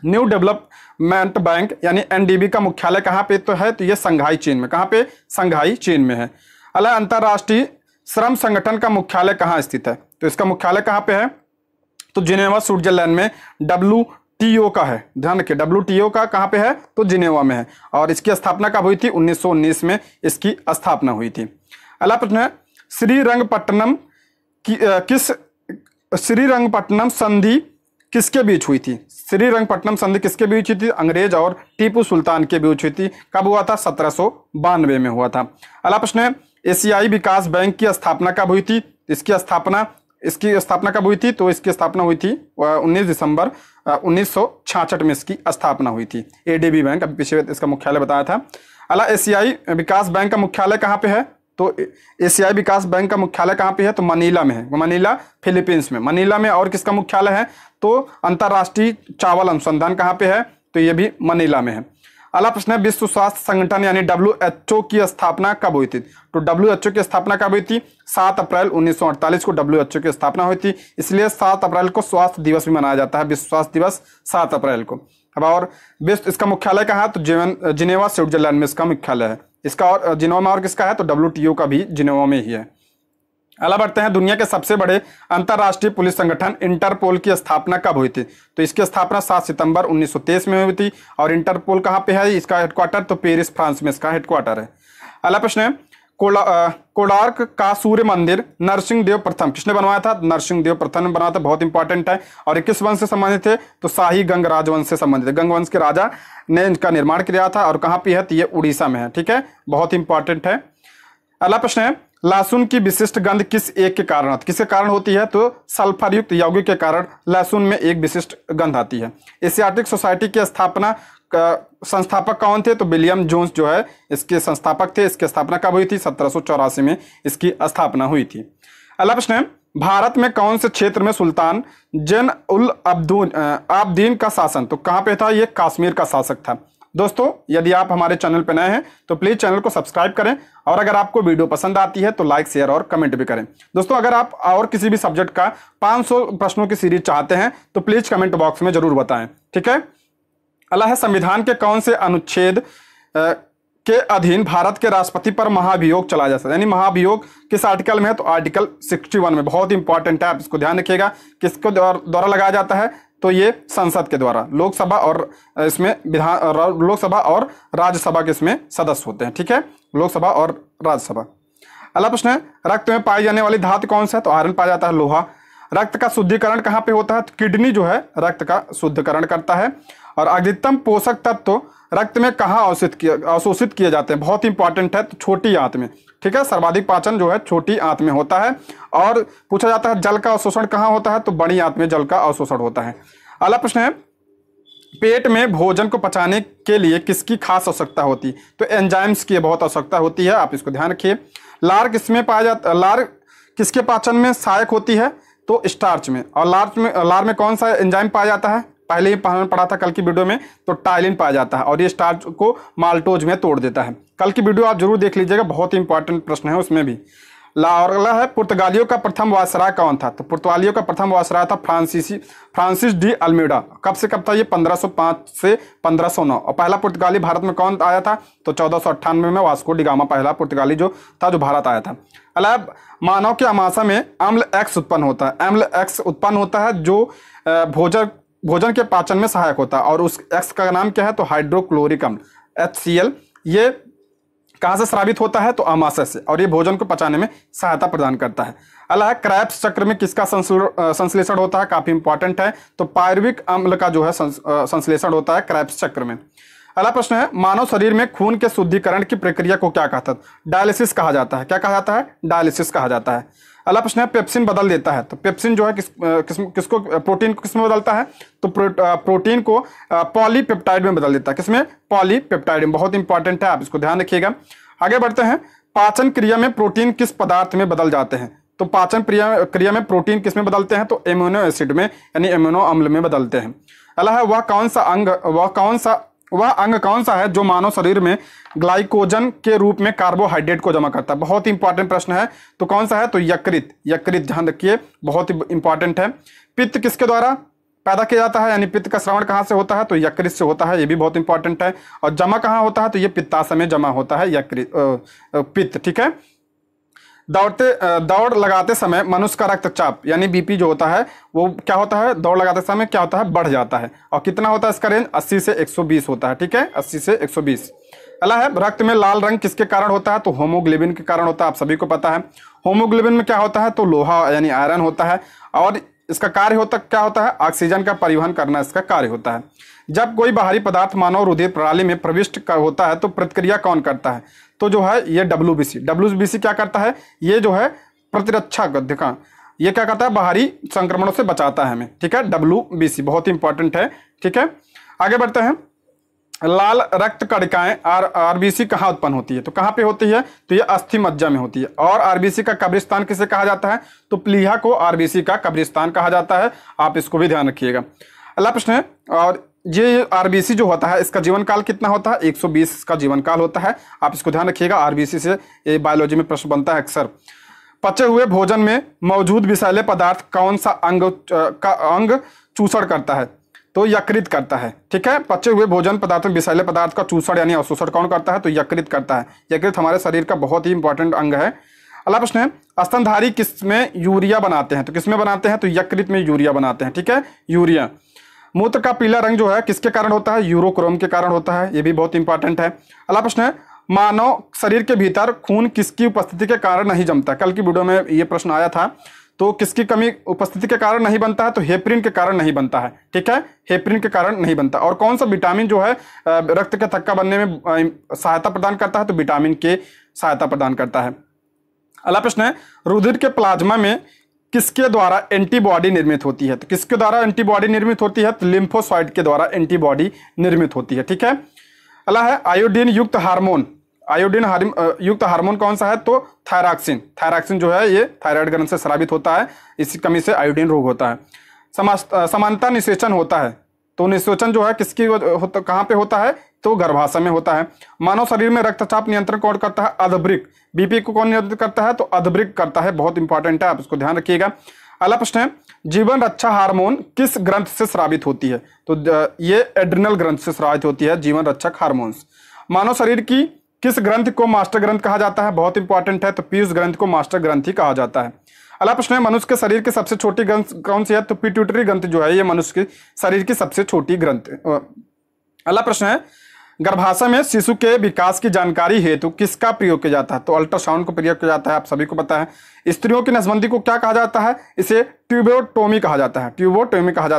न्यू डेवलपमेंट बैंक यानी एनडीबी का मुख्यालय कहाँ पे तो है? तो ये संघाई चीन में। कहाँ पे? संघाई चीन में है। अगला, अंतर्राष्ट्रीय श्रम संगठन का मुख्यालय कहाँ स्थित है? तो इसका मुख्यालय कहाँ पे है? तो जिनेवा स्विट्जरलैंड में WTO का है, ध्यान रखिए WTO का कहाँ पे है तो जिनेवा में है। और इसकी स्थापना कब हुई थी 1919 में इसकी स्थापना हुई थी। अगला प्रश्न है श्रीरंगपट्टनम किस श्रीरंगपट्टनम संधि किसके बीच हुई थी? श्रीरंगपट्टनम संधि किसके बीच हुई थी? अंग्रेज और टीपू सुल्तान के बीच हुई थी। कब हुआ था? 1792 में हुआ था। अगला प्रश्न है एशियाई विकास बैंक की स्थापना कब हुई थी? इसकी स्थापना कब हुई थी? तो इसकी स्थापना हुई थी 19 दिसंबर 1966 में इसकी स्थापना हुई थी। ADB बैंक, अभी पीछे इसका मुख्यालय बताया था। अगला एशियाई विकास बैंक का मुख्यालय कहाँ पे है? तो एशियाई विकास बैंक का मुख्यालय कहाँ पे है? तो मनीला में है, मनीला फिलीपींस में, मनीला में। और किसका मुख्यालय है? तो अंतर्राष्ट्रीय चावल अनुसंधान कहाँ पे है? तो ये भी मनीला में है। अगला प्रश्न है विश्व स्वास्थ्य संगठन यानी WHO की स्थापना कब हुई थी? तो WHO की स्थापना कब हुई थी? 7 अप्रैल 1948 को WHO की स्थापना हुई थी। इसलिए 7 अप्रैल को स्वास्थ्य दिवस भी मनाया जाता है, विश्व स्वास्थ्य दिवस 7 अप्रैल को। अब और विश्व इसका मुख्यालय कहाँ है? तो जिनेवा स्विट्जरलैंड में इसका मुख्यालय है। इसका और जिनेवा में और किसका है? तो WTO का भी जिनेवा में ही है। अगला बढ़ते हैं दुनिया के सबसे बड़े अंतर्राष्ट्रीय पुलिस संगठन इंटरपोल की स्थापना कब हुई थी? तो इसकी स्थापना 7 सितंबर 1923 में हुई थी। और इंटरपोल कहाँ पे है इसका हेडक्वार्टर? तो पेरिस फ्रांस में इसका हेडक्वार्टर है। अगला प्रश्न है कोणार्क का सूर्य मंदिर नरसिंहदेव प्रथम किसने बनवाया था? नरसिंहदेव प्रथम ने बनाया था, बहुत इंपॉर्टेंट है। और किस वंश से संबंधित थे? तो शाही गंग राजवंश से संबंधित है, गंग वंश के राजा ने इनका निर्माण किया था। और कहाँ पे है? तो ये उड़ीसा में है, ठीक है, बहुत इंपॉर्टेंट है। अगला प्रश्न है लहसुन की विशिष्ट गंध किस एक के कारण होती है? किसके कारण होती है? तो सल्फर युक्त यौगिक के कारण लहसुन में एक विशिष्ट गंध आती है। एशियाटिक सोसाइटी के संस्थापक कौन थे? तो विलियम जोन्स जो है इसके संस्थापक थे। इसकी स्थापना कब हुई थी? 1784 में इसकी स्थापना हुई थी। अगला प्रश्न है भारत में कौन से क्षेत्र में सुल्तान जैन उल आबदीन का शासन? तो कहाँ पे था? ये कश्मीर का शासक था। दोस्तों यदि आप हमारे चैनल पर नए हैं तो प्लीज चैनल को सब्सक्राइब करें। और अगर आपको वीडियो पसंद आती है तो लाइक शेयर और कमेंट भी करें। दोस्तों अगर आप और किसी भी सब्जेक्ट का 500 प्रश्नों की सीरीज चाहते हैं तो प्लीज कमेंट बॉक्स में जरूर बताएं, ठीक है। अगला है संविधान के कौन से अनुच्छेद के अधीन भारत के राष्ट्रपति पर महाभियोग चलाया जा सकता है? यानी महाभियोग किस आर्टिकल में है? तो आर्टिकल 61 में। बहुत इंपॉर्टेंट है, आप इसको ध्यान रखिएगा। किसको द्वारा लगाया जाता है? तो ये संसद के द्वारा, लोकसभा और इसमें लोकसभा और राज्यसभा के इसमें सदस्य होते हैं, ठीक है, लोकसभा और राज्यसभा। अगला प्रश्न है रक्त में पाई जाने वाली धातु कौन सा है? तो आयरन पाया जाता है, लोहा। रक्त का शुद्धिकरण कहाँ पे होता है? तो किडनी जो है रक्त का शुद्धिकरण करता है। और अधिकतम पोषक तत्व रक्त में कहाँ अवशोषित किए जाते हैं? बहुत इंपॉर्टेंट है, तो छोटी आंत में, ठीक है। सर्वाधिक पाचन जो है छोटी आंत में होता है। और पूछा जाता है जल का अवशोषण कहाँ होता है? तो बड़ी आंत में जल का अवशोषण होता है। अगला प्रश्न है पेट में भोजन को पचाने के लिए किसकी खास आवश्यकता होती है? तो एंजाइम्स की बहुत आवश्यकता होती है, आप इसको ध्यान रखिए। लार किसमें पाया जाता? लार किसके पाचन में सहायक होती है? तो स्टार्च में। और लार में कौन सा एंजाइम पाया जाता है? पहले ही पढ़ा था कल की वीडियो में, तो टाइलिन पाया जाता है। और ये स्टार्च को माल्टोज में तोड़ देता है। कल की वीडियो आप जरूर देख लीजिएगा, बहुत ही इंपॉर्टेंट प्रश्न है उसमें भी। अगला है पुर्तगालियों का प्रथम वायसराय कौन था? तो पुर्तगालियों का प्रथम वायसराय था फ्रांसिस डी अल्मीडा। कब से कब था? ये 1505 से 1509। और पहला पुर्तगाली भारत में कौन आया था? तो 1498 में वास्को डी गामा पहला पुर्तगाली जो था जो भारत आया था। अलावा मानव के आमाशय में अम्ल X उत्पन्न होता है, अम्ल X उत्पन्न होता है जो भोजन के पाचन में सहायक होता है। और उस X का नाम क्या है? तो हाइड्रोक्लोरिक अम्ल HCl। ये कहाँ से स्रावित होता है? तो आमाशय से। और ये भोजन को पचाने में सहायता प्रदान करता है। अगला है क्रेब्स चक्र में किसका संश्लेषण होता है? काफी इंपॉर्टेंट है, तो पायरुविक अम्ल का जो है संश्लेषण होता है क्रेब्स चक्र में। अगला प्रश्न है मानव शरीर में खून के शुद्धिकरण की प्रक्रिया को क्या कहता है? डायलिसिस कहा जाता है। क्या कहा जाता है? डायलिसिस कहा जाता है। अगला प्रश्न है पेप्सिन बदल देता है। तो पेप्सिन जो है किसको प्रोटीन को किसमें बदलता है? तो प्रोटीन को पॉलीपेप्टाइड में बदल देता है। किसमें? पॉलीपेप्टाइड में। बहुत इंपॉर्टेंट है, आप इसको ध्यान रखिएगा। आगे बढ़ते हैं पाचन क्रिया में प्रोटीन किस पदार्थ में बदल जाते हैं? तो पाचन क्रिया में प्रोटीन किस में बदलते हैं? तो एमिनो एसिड में यानी एमिनो अम्ल में बदलते हैं। अगला है वह अंग कौन सा है जो मानव शरीर में ग्लाइकोजन के रूप में कार्बोहाइड्रेट को जमा करता है? बहुत ही इंपॉर्टेंट प्रश्न है, तो कौन सा है? तो यकृत। यकृत ध्यान रखिए, बहुत ही इंपॉर्टेंट है। पित्त किसके द्वारा पैदा किया जाता है? यानी पित्त का श्रवण कहाँ से होता है? तो यकृत से होता है, ये भी बहुत इंपॉर्टेंट है। और जमा कहाँ होता है? तो ये पित्ताशय में जमा होता है यकृत पित्त, ठीक है। दौड़ लगाते समय मनुष्य का रक्तचाप यानी बीपी जो होता है वो क्या होता है, दौड़ लगाते समय क्या होता है, बढ़ जाता है। और कितना होता है इसका रेंज, 80 से 120 होता है। ठीक है, 80 से 120। अगला है, रक्त में लाल रंग किसके कारण होता है, तो होमोग्लोबिन के कारण होता है, आप सभी को पता है। होमोग्लोबिन में क्या होता है, तो लोहा यानी आयरन होता है, और इसका कार्य होता क्या होता है, ऑक्सीजन का परिवहन करना इसका कार्य होता है। जब कोई बाहरी पदार्थ मानव रुधिर प्रणाली में प्रविष्ट होता है तो प्रतिक्रिया कौन करता है, तो जो है ये डब्ल्यूबीसी क्या करता है, ये जो है प्रतिरक्षा गद्यका, ये क्या करता है, बाहरी संक्रमणों से बचाता है हमें। ठीक है, डब्ल्यूबीसी बहुत इंपॉर्टेंट है। ठीक है, आगे बढ़ते हैं। लाल रक्त कणिकाएं आरबीसी कहाँ उत्पन्न होती है, तो कहाँ पे होती है, तो ये अस्थि मज्जा में होती है। और आरबीसी का कब्रिस्तान किसे कहा जाता है, तो प्लीहा को आरबीसी का कब्रिस्तान कहा जाता है। आप इसको भी ध्यान रखिएगा। अगला प्रश्न है, और ये आरबीसी जो होता है इसका जीवन काल कितना होता है, 120 इसका जीवन काल होता है। आप इसको ध्यान रखिएगा, आरबीसी से ये बायोलॉजी में प्रश्न बनता है अक्सर। पचे हुए भोजन में मौजूद विषैले पदार्थ कौन सा अंग चूषण करता है, तो यकृत करता है। ठीक है, पचे हुए भोजन पदार्थ में विषैले पदार्थ का चूषण यानी अवशोषण कौन करता है, तो यकृत करता है। यकृत हमारे शरीर का बहुत ही इंपॉर्टेंट अंग है। अगला प्रश्न है, स्तनधारी किसमें यूरिया बनाते हैं, तो किसमें बनाते हैं, तो यकृत में यूरिया बनाते हैं। ठीक है, यूरिया। मूत्र का पीला रंग जो है किसके कारण होता है, यूरोक्रोम के कारण होता है, ये भी बहुत इंपॉर्टेंट है। अगला प्रश्न है, मानव शरीर के भीतर खून किसकी उपस्थिति के कारण नहीं जमता, कल की वीडियो में ये प्रश्न आया था, तो किसकी कमी उपस्थिति के कारण नहीं बनता है, तो हेपरिन के कारण नहीं बनता है। ठीक है, हेपरिन के कारण नहीं बनता। और कौन सा विटामिन जो है रक्त का थक्का बनने में सहायता प्रदान करता है, तो विटामिन के सहायता प्रदान करता है। अगला प्रश्न है, रुधिर के प्लाज्मा में किसके द्वारा एंटीबॉडी निर्मित होती है, तो किसके द्वारा एंटीबॉडी निर्मित होती है, तो लिम्फोसाइट के द्वारा एंटीबॉडी निर्मित होती है। ठीक है, अगला है, आयोडीन युक्त हार्मोन युक्त हार्मोन कौन सा है, तो थायरॉक्सिन जो है ये थायराइड ग्रंथ से स्रावित होता है, इसी कमी से आयोडीन रोग होता है। समानता निषेचन होता है, तो निषेचन जो है किसकी कहाँ पे होता है, तो गर्भाशय में होता है। मानव शरीर में रक्तचाप नियंत्रण कौन करता है, अधवृक्क। बीपी को कौन नियंत्रित करता है, तो अधवृक्क करता है, बहुत इंपॉर्टेंट है, आप इसको ध्यान रखिएगा। अगला प्रश्न है, जीवन रक्षा हार्मोन किस ग्रंथ से स्रावित होती है, तो ये एड्रिनल ग्रंथ से स्रावित होती है जीवन रक्षक हार्मोन्स। मानव शरीर की किस ग्रंथ को मास्टर ग्रंथ कहा जाता है, बहुत इंपॉर्टेंट है, तो पीयूष ग्रंथ को मास्टर ग्रंथ ही कहा जाता है। अगला प्रश्न है, मनुष्य के शरीर की सबसे छोटी ग्रंथ कौन सी है, तो पिट्यूटरी ग्रंथ जो है ये मनुष्य के शरीर की सबसे छोटी ग्रंथ। अगला प्रश्न है, गर्भाशय में शिशु के विकास की जानकारी हेतु किसका प्रयोग किया जाता है, तो अल्ट्रासाउंड को प्रयोग किया जाता है, आप सभी को पता है। स्त्रियों की नसबंदी को क्या कहा जाता है, इसे ट्यूबोटोमी कहा जाता है,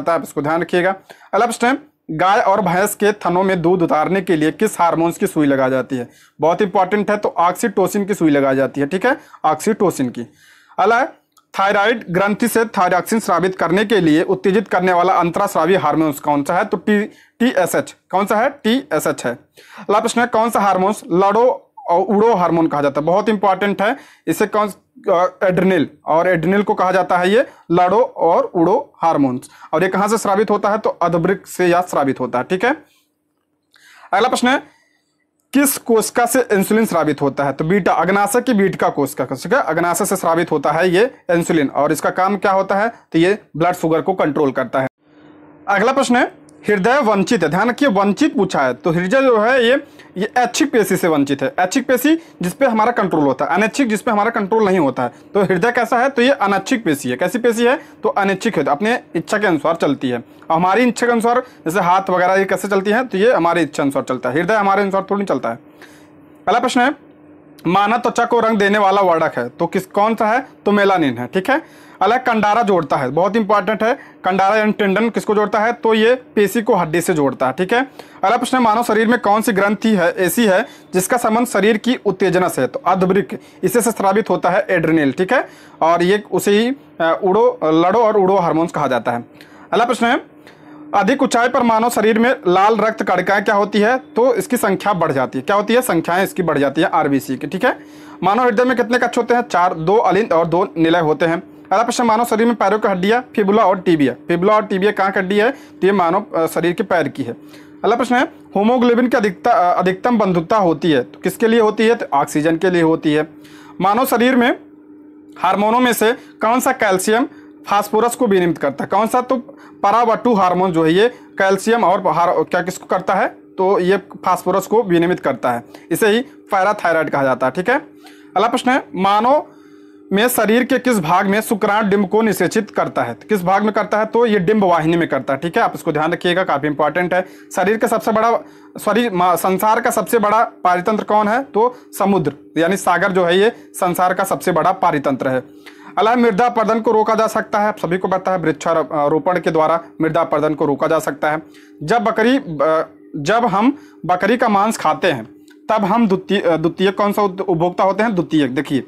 आप इसको ध्यान रखिएगा। अगला प्रश्न है, गाय और भैंस के थनों में दूध उतारने के लिए किस हार्मोन्स की सुई लगाई जाती है, बहुत इंपॉर्टेंट है, तो ऑक्सीटोसिन की सुई लगाई जाती है। ठीक है, ऑक्सीटोसिन की। अगला, थायराइड ग्रंथि से थायरॉक्सिन स्रावित करने के लिए उत्तेजित करने वाला अंतरास्रावी हार्मोन्स कौन सा है, तो TSH कौन सा है, TSH है। अगला प्रश्न है, कौन सा हार्मोन्स लड़ो और उड़ो हार्मोन कहा जाता है, बहुत इंपॉर्टेंट है, इसे कौन, एड्रिनल, और एड्रिनल को कहा जाता है ये लड़ो और उड़ो हार्मोन्स। और ये कहां से स्रावित होता है, तो अधवृक्क से या स्रावित होता है। ठीक है, अगला प्रश्न है, किस कोशिका से इंसुलिन स्रावित होता है, तो बीटा, अग्नाशय की बीटा कोशिका अग्नाशय से स्रावित होता है ये इंसुलिन, और इसका काम क्या होता है, तो ये ब्लड शुगर को कंट्रोल करता है। अगला प्रश्न है, हृदय वंचित है, ध्यान रखिए वंचित पूछा है, तो हृदय जो है ये ऐच्छिक पेशी से वंचित है। ऐच्छिक पेशी जिसपे हमारा कंट्रोल होता है, अनैच्छिक जिसपे हमारा कंट्रोल नहीं होता है। तो हृदय कैसा है, तो ये अनैच्छिक पेशी है। कैसी पेशी है, तो अनैच्छिक है, तो अपने इच्छा के अनुसार चलती है। हमारी इच्छा के अनुसार, जैसे हाथ वगैरह ये कैसे चलती है, तो ये हमारी इच्छा अनुसार चलता है, हृदय हमारे अनुसार थोड़ी नहीं चलता है। अगला प्रश्न है, मानव त्वचा को रंग देने वाला वर्णक है, तो कौन सा है, तो मेलानिन है। ठीक है, अलग कंडारा जोड़ता है, बहुत इंपॉर्टेंट है, कंडारा यानी टेंडन किसको जोड़ता है, तो ये पेशी को हड्डी से जोड़ता है। ठीक है, अगला प्रश्न है, मानव शरीर में कौन सी ग्रंथि है ऐसी है जिसका संबंध शरीर की उत्तेजना से है, तो अधवृक्क, इसे से स्रावित होता है एड्रिनल। ठीक है, और ये उसे ही लड़ो और उड़ो हार्मोन्स कहा जाता है। अगला प्रश्न है, अधिक ऊंचाई पर मानव शरीर में लाल रक्त कणिकाएं क्या होती है, तो इसकी संख्या बढ़ जाती है, क्या होती है, संख्याएं इसकी बढ़ जाती है आरबीसी की। ठीक है, मानव हृदय में कितने कक्ष होते हैं, 4, 2 अलिंद और 2 निलय होते हैं। अगला प्रश्न, मानव शरीर में पैरों की हड्डियां, फिबुला और टीबिया कहाँ की हड्डी है, तो ये मानव शरीर के पैर की है। अगला प्रश्न है, होमोग्लोबिन की अधिकतम बंधुता होती है, तो किसके लिए होती है, तो ऑक्सीजन के लिए होती है। मानव शरीर में हार्मोनों में से कौन सा कैल्शियम फास्फोरस को विनियमित करता है, कौन सा, तो पारावाटू हार्मोन जो है ये कैल्शियम और क्या किसको करता है, तो ये फास्फोरस को विनियमित करता है, इसे ही पैराथायराइड कहा जाता है। ठीक है, अगला प्रश्न है, मानव में शरीर के किस भाग में शुक्राणु डिंब को निषेचित करता है? तो किस भाग में करता है? तो ये डिंब वाहिनी में करता है। ठीक है, आप इसको ध्यान रखिएगा, काफी इंपॉर्टेंट है। शरीर का सबसे बड़ा संसार का सबसे बड़ा पारितंत्र कौन है? तो समुद्र यानी सागर जो है ये संसार का सबसे बड़ा पारितंत्र है। अला मृदा अपरदन को रोका जा सकता है, आप सभी को पता है वृक्षारोपण के द्वारा मृदा अपरदन को रोका जा सकता है। जब हम बकरी का मांस खाते हैं तब हम द्वितीय कौन सा उपभोक्ता होते हैं? द्वितीयक। देखिए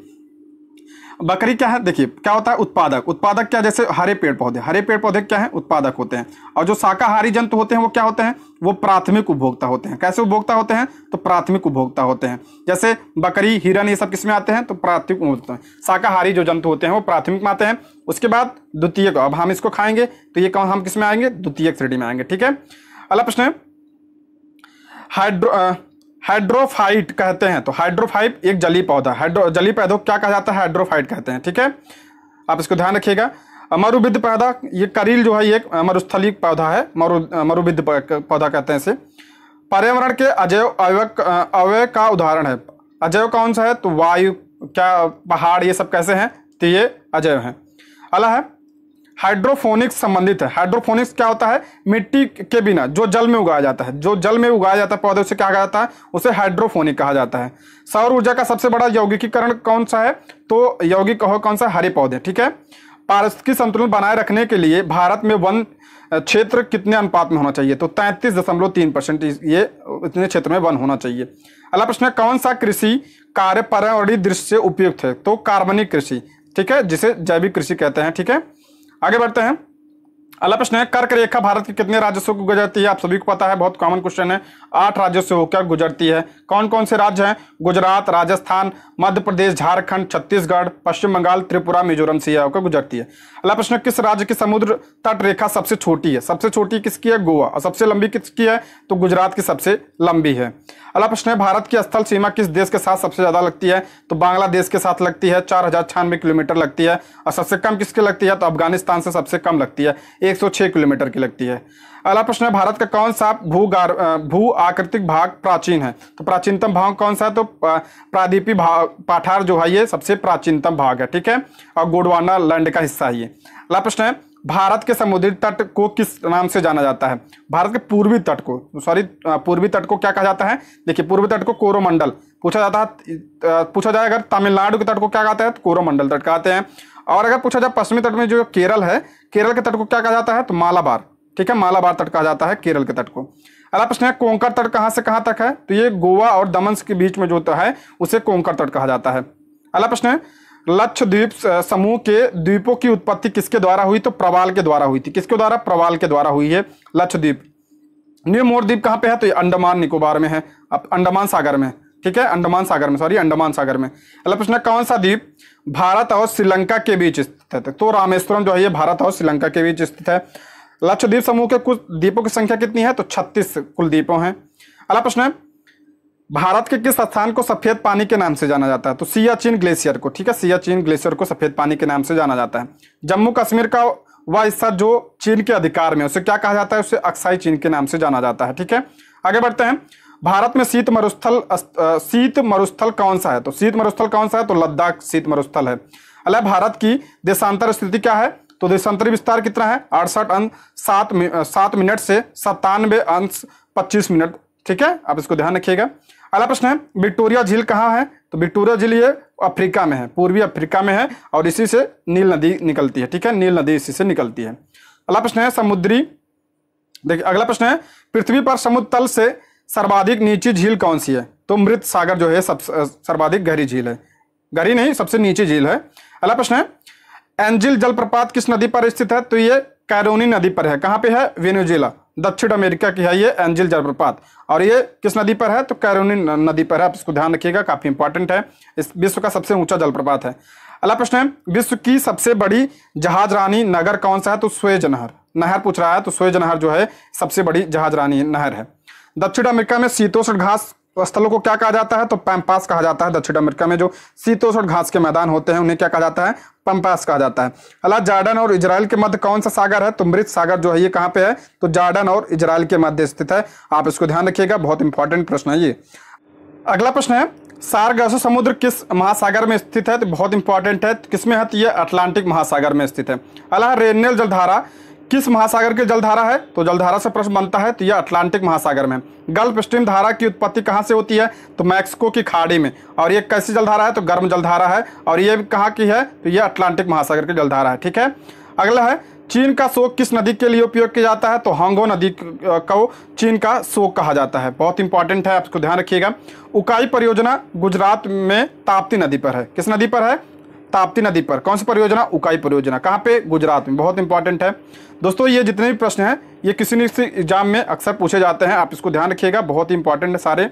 बकरी क्या है? देखिए क्या होता है? उत्पादक क्या? जैसे हरे पेड़ पौधे क्या है? उत्पादक होते हैं। और जो शाकाहारी जंतु होते हैं वो क्या होते हैं? वो प्राथमिक उपभोक्ता होते हैं। कैसे उपभोक्ता होते हैं? तो प्राथमिक उपभोक्ता होते हैं। जैसे बकरी, हिरन, ये सब किसमें आते हैं? तो प्राथमिक उपभोक्ता। शाकाहारी जो जंतु होते हैं वो प्राथमिक में आते हैं। उसके बाद द्वितीयक, अब हम इसको खाएंगे तो ये हम किसमें आएंगे? द्वितीयक श्रेणी में आएंगे। ठीक है, अगला प्रश्न है हाइड्रोफाइट कहते हैं। तो हाइड्रोफाइट एक जलीय पौधा, जलीय पौधों क्या कहा जाता है? हाइड्रोफाइट कहते हैं। ठीक है, आप इसको ध्यान रखिएगा। मरुविद्ध पौधा, ये करील जो है ये एक मरुस्थलीय पौधा है, मरुविद्ध पौधा कहते हैं इसे। पर्यावरण के अवयव का उदाहरण है। अजैव कौन सा है? तो वायु, क्या पहाड़, ये सब कैसे हैं? तो ये अजैव हैं। अगला है हाइड्रोफोनिक्स संबंधित है। हाइड्रोफोनिक्स क्या होता है? मिट्टी के बिना जो जल में उगाया जाता है, जो जल में उगाया जाता है पौधे, उसे क्या कहा जाता है? उसे हाइड्रोफोनिक कहा जाता है। सौर ऊर्जा का सबसे बड़ा यौगिकीकरण कौन सा है? तो यौगिक कौन सा? हरे पौधे। ठीक है, पारिस्थितिक संतुलन बनाए रखने के लिए भारत में वन क्षेत्र कितने अनुपात में होना चाहिए? तो 33.3% ये इतने क्षेत्र में वन होना चाहिए। अगला प्रश्न है कौन सा कृषि कार्य पर्यावरणीय दृष्टि से उपयुक्त है? तो कार्बनिक कृषि। ठीक है, जिसे जैविक कृषि कहते हैं। ठीक है, आगे बढ़ते हैं। अगला प्रश्न है कर्क रेखा भारत के कितने राज्यों को गुजरती है? आप सभी को पता है, बहुत कॉमन क्वेश्चन है। 8 राज्यों से होकर गुजरती है। कौन कौन से राज्य हैं? गुजरात, राजस्थान, मध्य प्रदेश, झारखंड, छत्तीसगढ़, पश्चिम बंगाल, त्रिपुरा, मिजोरम से होकर गुजरती है। अगला प्रश्न, किस राज्य की समुद्र तट रेखा सबसे छोटी है? सबसे छोटी किसकी है? गोवा। और सबसे लंबी किसकी है? तो गुजरात की सबसे लंबी है। अगला प्रश्न है भारत की स्थल सीमा किस देश के साथ सबसे ज्यादा लगती है? तो बांग्लादेश के साथ लगती है, 4096 किलोमीटर लगती है। और सबसे कम किसकी लगती है? तो अफगानिस्तान से सबसे कम लगती है, 106 किलोमीटर की लगती है। अगला प्रश्न है भारत का कौन सा भू आकृतिक भाग प्राचीन है? तो प्राचीनतम भाग कौन सा है? तो प्रादीपी पठार जो है ये सबसे प्राचीनतम भाग है। ठीक है, और गोंडवाना लैंड का हिस्सा है ये। अगला प्रश्न है भारत के समुद्री तट को किस नाम से जाना जाता है? भारत के पूर्वी तट को, पूर्वी तट को क्या कहा जाता है? देखिए पूर्वी तट को कोरोमंडल पूछा जाता है। पूछा जाए अगर तमिलनाडु के तट को क्या कहते हैं? तो कोरोमंडल तट कहते हैं। और अगर पूछा जाए पश्चिमी तट में जो केरल है, केरल के तट को क्या कहा जाता है? तो मालाबार। ठीक है, मालाबार तट कहा जाता है केरल के तट को। अगला प्रश्न है कोंकण तट कहां से कहां तक है? तो ये गोवा और दमन के बीच में जो है उसे कोंकण तट कहा जाता है। अगला प्रश्न है लक्षद्वीप समूह के द्वीपों की उत्पत्ति किसके द्वारा हुई? तो प्रवाल के द्वारा हुई थी। किसके द्वारा? प्रवाल के द्वारा हुई है लक्षद्वीप। न्यू मोर द्वीप कहां पे है? तो ये अंडमान निकोबार में है, अंडमान सागर में। ठीक है, अंडमान सागर में। अगला प्रश्न है कौन सा द्वीप भारत और श्रीलंका के बीच स्थित है? तो रामेश्वरम जो है ये भारत और श्रीलंका के बीच स्थित है। लक्षद्वीप समूह के कुल द्वीपों की संख्या कितनी है? तो 36 कुल द्वीपों हैं। अगला प्रश्न है भारत के किस स्थान को सफेद पानी के नाम से जाना जाता है? तो सियाचिन ग्लेशियर को। ठीक है, सियाचिन ग्लेशियर को सफेद पानी के नाम से जाना जाता है। जम्मू कश्मीर का वह हिस्सा जो चीन के अधिकार में, उसे क्या कहा जाता है? उसे अक्साई चीन के नाम से जाना जाता है। ठीक है, आगे बढ़ते हैं। भारत में शीत मरुस्थल कौन सा है? तो शीत मरुस्थल कौन सा है? तो लद्दाख शीत मरुस्थल है। अल्लाह भारत की देशांतर स्थिति क्या है? तो देशांतरी विस्तार कितना है? 68 अंश 7 मिनट से 97 अंश 25 मिनट। ठीक है, आप इसको ध्यान रखिएगा। अगला प्रश्न है विक्टोरिया झील कहाँ है? तो विक्टोरिया झील ये अफ्रीका में है, पूर्वी अफ्रीका में है, और इसी से नील नदी निकलती है। ठीक है, नील नदी इसी से निकलती है। अगला प्रश्न है समुद्री, देखिए अगला प्रश्न है पृथ्वी पर समुद्र तल से सर्वाधिक नीची झील कौन सी है? तो मृत सागर जो है सर्वाधिक गहरी झील है, गहरी नहीं सबसे नीची झील है। अगला प्रश्न है एंजिल जलप्रपात किस नदी पर स्थित है? तो ये कैरोनी नदी पर है। कहाँ पे है? वेनेजुएला, दक्षिण अमेरिका की है ये एंजिल जलप्रपात, और ये किस नदी पर है? तो कैरोनी नदी पर है। आप इसको ध्यान रखिएगा, काफी इंपॉर्टेंट है। इस विश्व का सबसे ऊंचा जलप्रपात है। अगला प्रश्न है विश्व की सबसे बड़ी जहाजरानी नगर कौन सा है? तो स्वेज नहर पूछ रहा है, तो स्वेज नहर जो है सबसे बड़ी जहाजरानी नहर है। दक्षिण अमेरिका में शीतोष्ण घास स्थलों को क्या कहा जाता है? तो पैम्पास कहा जाता है। दक्षिण अमेरिका में जो शीतोष्ण घास के मैदान होते हैं उन्हें क्या कहा जाता है? पैम्पास कहा जाता है। अल्लाह जॉर्डन और इजराइल के मध्य कौन सा सागर है? तो मृत सागर जो है ये कहाँ पे है? तो जॉर्डन और इजराइल के मध्य स्थित है। आप इसको ध्यान रखिएगा, बहुत इंपॉर्टेंट प्रश्न है ये। अगला प्रश्न है सारगासो समुद्र किस महासागर में स्थित है? तो बहुत इंपॉर्टेंट है, किसमें है? तो ये अटलांटिक महासागर में स्थित है। अगला रेनियल जलधारा किस महासागर की जलधारा है? तो जलधारा से प्रश्न बनता है तो यह अटलांटिक महासागर में। गल्फ स्ट्रीम धारा की उत्पत्ति कहाँ से होती है? तो मैक्सिको की खाड़ी में। और ये कैसी जलधारा है? तो गर्म जलधारा है। और ये कहाँ की है? तो यह अटलांटिक महासागर की जलधारा है। ठीक है, अगला है चीन का शोक किस नदी के लिए उपयोग किया जाता है? तो हांगो नदी को चीन का शोक कहा जाता है। बहुत इंपॉर्टेंट है, आपको ध्यान रखिएगा। उकाई परियोजना गुजरात में ताप्ती नदी पर है। किस नदी पर है? ताप्ती नदी पर। कौन सी परियोजना? उकाई परियोजना। कहाँ पे? गुजरात में। बहुत इंपॉर्टेंट है दोस्तों। ये जितने भी प्रश्न हैं ये किसी न किसी एग्जाम में अक्सर पूछे जाते हैं, आप इसको ध्यान रखिएगा, बहुत इंपॉर्टेंट है सारे।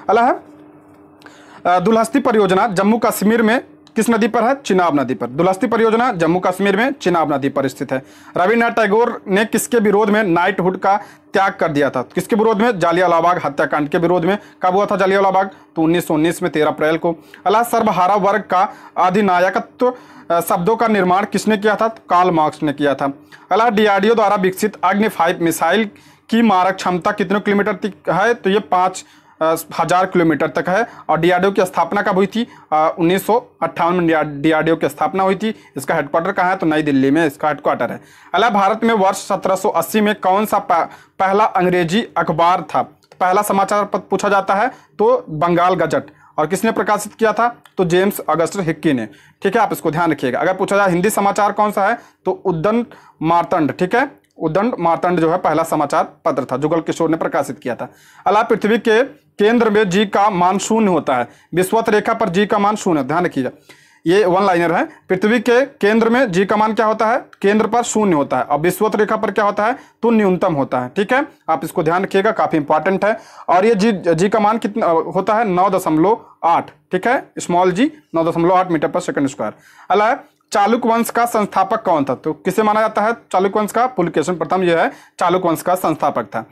अगला है दुलहस्ती परियोजना जम्मू कश्मीर में किस नदी पर है? चिनाब नदी पर। दुलहस्ती परियोजना जम्मू कश्मीर में चिनाब नदी पर स्थित है। रविन्द्रनाथ टैगोर ने किसके विरोध में नाइटहुड का त्याग कर दिया था? किसके विरोध में? जालियांवाला बाग हत्याकांड के विरोध में। कब हुआ था जालियांवाला बाग? तो 1919 में 13 अप्रैल को। अल्लाह सर्वहारा वर्ग का अधिनायकत्व शब्दों का निर्माण किसने किया था? कार्ल मार्क्स ने किया था। अल्लाह डीआरडीओ द्वारा विकसित अग्नि 5 मिसाइल की मारक क्षमता कितने किलोमीटर तक है? तो ये 5000 किलोमीटर तक है। और डीआरडीओ की स्थापना कब हुई थी? 1958 में डीआरडीओ की स्थापना हुई थी। इसका हेडक्वार्टर कहाँ है? तो नई दिल्ली में इसका हेडक्वार्टर है। अला भारत में वर्ष 1780 में कौन सा पहला अंग्रेजी अखबार था? पहला समाचार पत्र पूछा जाता है तो बंगाल गजट। और किसने प्रकाशित किया था? तो जेम्स अगस्टस हिक्की ने। ठीक है, आप इसको ध्यान रखिएगा। अगर पूछा जाए हिंदी समाचार कौन सा है? तो उद्दंड मार्तंड। ठीक है, उद्दंड मार्तंड जो है पहला समाचार पत्र था, जुगल किशोर ने प्रकाशित किया था। अला पृथ्वी के केंद्र में जी का मान शून्य होता है। विषुवत रेखा पर जी का मान शून्य, ध्यान रखिएगा, ये वन लाइनर है। पृथ्वी के केंद्र में जी का मान क्या होता है? केंद्र पर शून्य होता है। और विषुवत रेखा पर क्या होता है? तो न्यूनतम होता है। ठीक है, आप इसको ध्यान रखिएगा, काफी इंपॉर्टेंट है। और ये जी का मान कितना होता है? 9.8। ठीक है, स्मॉल जी 9.8 मीटर पर सेकंड स्क्वायर। अला चालुक्य वंश का संस्थापक कौन था? तो किसे माना जाता है चालुक्य वंश का? पुलकेशिन प्रथम जो है चालुक्य वंश का संस्थापक था।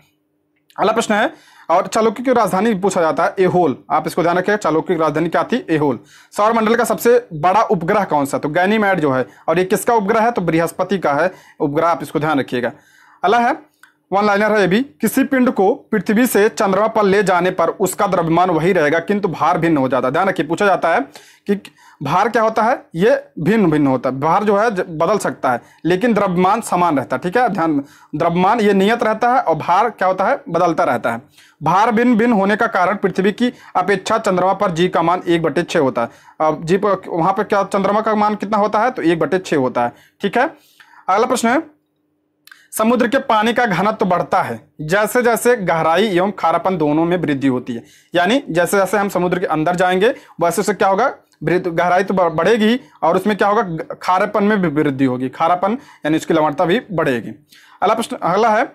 अगला प्रश्न है, और चालुक्य की राजधानी पूछा जाता है एहोल। आप इसको ध्यान रखिए, चालुक्य की राजधानी क्या थी? एहोल। सौर मंडल का सबसे बड़ा उपग्रह कौन सा? तो गैनीमेड जो है। और ये किसका उपग्रह है? तो बृहस्पति का है उपग्रह, आप इसको ध्यान रखिएगा। अगला है वन लाइनर है ये भी। किसी पिंड को पृथ्वी से चंद्रमा पर ले जाने पर उसका द्रव्यमान वही रहेगा किंतु भार भिन्न हो जाता है। ध्यान रखिए, पूछा जाता है कि भार क्या होता है? ये भिन्न भिन्न होता है। भार जो है बदल सकता है लेकिन द्रव्यमान समान रहता है। ठीक है, ध्यान, द्रव्यमान ये नियत रहता है और भार क्या होता है? बदलता रहता है। भार भिन्न भिन्न होने का कारण पृथ्वी की अपेक्षा चंद्रमा पर जी का मान 1/6 होता है। अब जी पर वहां पर क्या चंद्रमा का मान कितना होता है? तो 1/6 होता है। ठीक है, अगला प्रश्न है, समुद्र के पानी का घनत्व बढ़ता है जैसे जैसे गहराई एवं खारापन दोनों में वृद्धि होती है। यानी जैसे जैसे हम समुद्र के अंदर जाएंगे वैसे वैसे क्या होगा? गहराई तो बढ़ेगी और उसमें क्या होगा? खारापन में भी वृद्धि होगी। खारापन यानी उसकी लवणता भी बढ़ेगी। अगला प्रश्न, अगला है,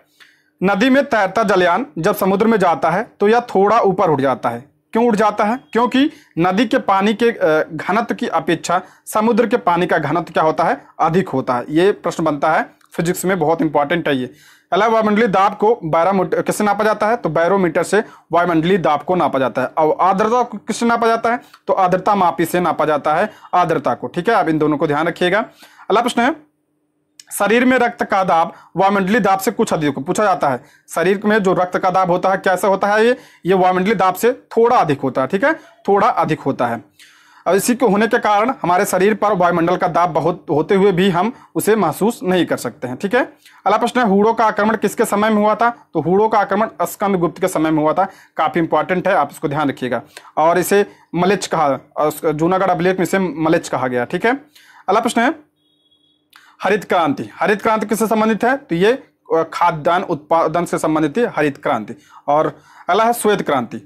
नदी में तैरता जलयान जब समुद्र में जाता है तो यह थोड़ा ऊपर उठ जाता है। क्यों उठ जाता है? क्योंकि नदी के पानी के घनत्व की अपेक्षा समुद्र के पानी का घनत्व क्या होता है? अधिक होता है। ये प्रश्न बनता है फिजिक्स में, बहुत इंपॉर्टेंट है ये। अगला, वायुमंडलीय दाब को बैरोमीटर किससे नापा जाता है? तो बैरोमीटर से वायुमंडलीय दाब को नापा जाता है। और आर्द्रता को किससे नापा जाता है? तो आर्द्रता मापी से नापा जाता है आर्द्रता को। ठीक है, आप इन दोनों को ध्यान रखिएगा। अगला प्रश्न है, शरीर में रक्त का दाब वायुमंडलीय दाब से कुछ अधिक पूछा जाता है। शरीर में जो रक्त का दाब होता है कैसा होता है? ये वायुमंडलीय दाब से थोड़ा अधिक होता है। ठीक है, थोड़ा अधिक होता है। और इसी के होने के कारण हमारे शरीर पर वायुमंडल का दाब बहुत होते हुए भी हम उसे महसूस नहीं कर सकते हैं। ठीक है, अगला प्रश्न है, हूणों का आक्रमण किसके समय में हुआ था? तो हूणों का आक्रमण स्कंदगुप्त के समय में हुआ था। काफी इंपॉर्टेंट है, आप इसको ध्यान रखिएगा। और इसे मलेच्छ कहा, जूनागढ़ अभिलेख में इसे मलेच्छ कहा गया। ठीक है, अगला प्रश्न है, हरित क्रांति। हरित क्रांति किससे संबंधित है? तो ये खाद्यान्न उत्पादन से संबंधित है हरित क्रांति। और अगला है श्वेत क्रांति।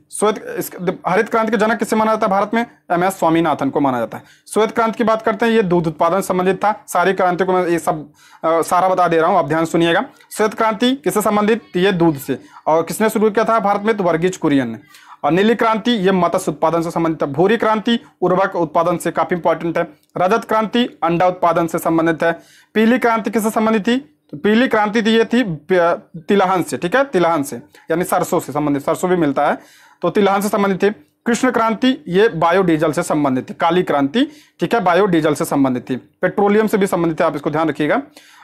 हरित क्रांति के जनक किससे माना जाता है भारत में? MS स्वामीनाथन को माना जाता है। श्वेत क्रांति की बात करते हैं, ये दूध उत्पादन से संबंधित था। सारी क्रांति को मैं ये सब सारा बता दे रहा हूँ, आप ध्यान सुनिएगा। श्वेत क्रांति किससे संबंधित? ये दूध से। और किसने शुरू किया था भारत में? तो वर्गीज कुरियन ने। और नीली क्रांति ये मत्स्य उत्पादन से संबंधित है। भूरी क्रांति उर्वरक उत्पादन से काफी इंपॉर्टेंट है। रजत क्रांति अंडा उत्पादन से संबंधित है। पीली क्रांति किससे संबंधित थी? तो पीली क्रांति थी, ये थी तिलहन से। ठीक है, तिलहन से यानी सरसों से संबंधित, सरसों भी मिलता है तो तिलहन से संबंधित थी। कृष्ण क्रांति ये बायोडीजल से संबंधित थी। काली क्रांति, ठीक है, बायोडीजल से संबंधित थी। पेट्रोलियम से भी संबंधित है, आप इसको ध्यान रखिएगा।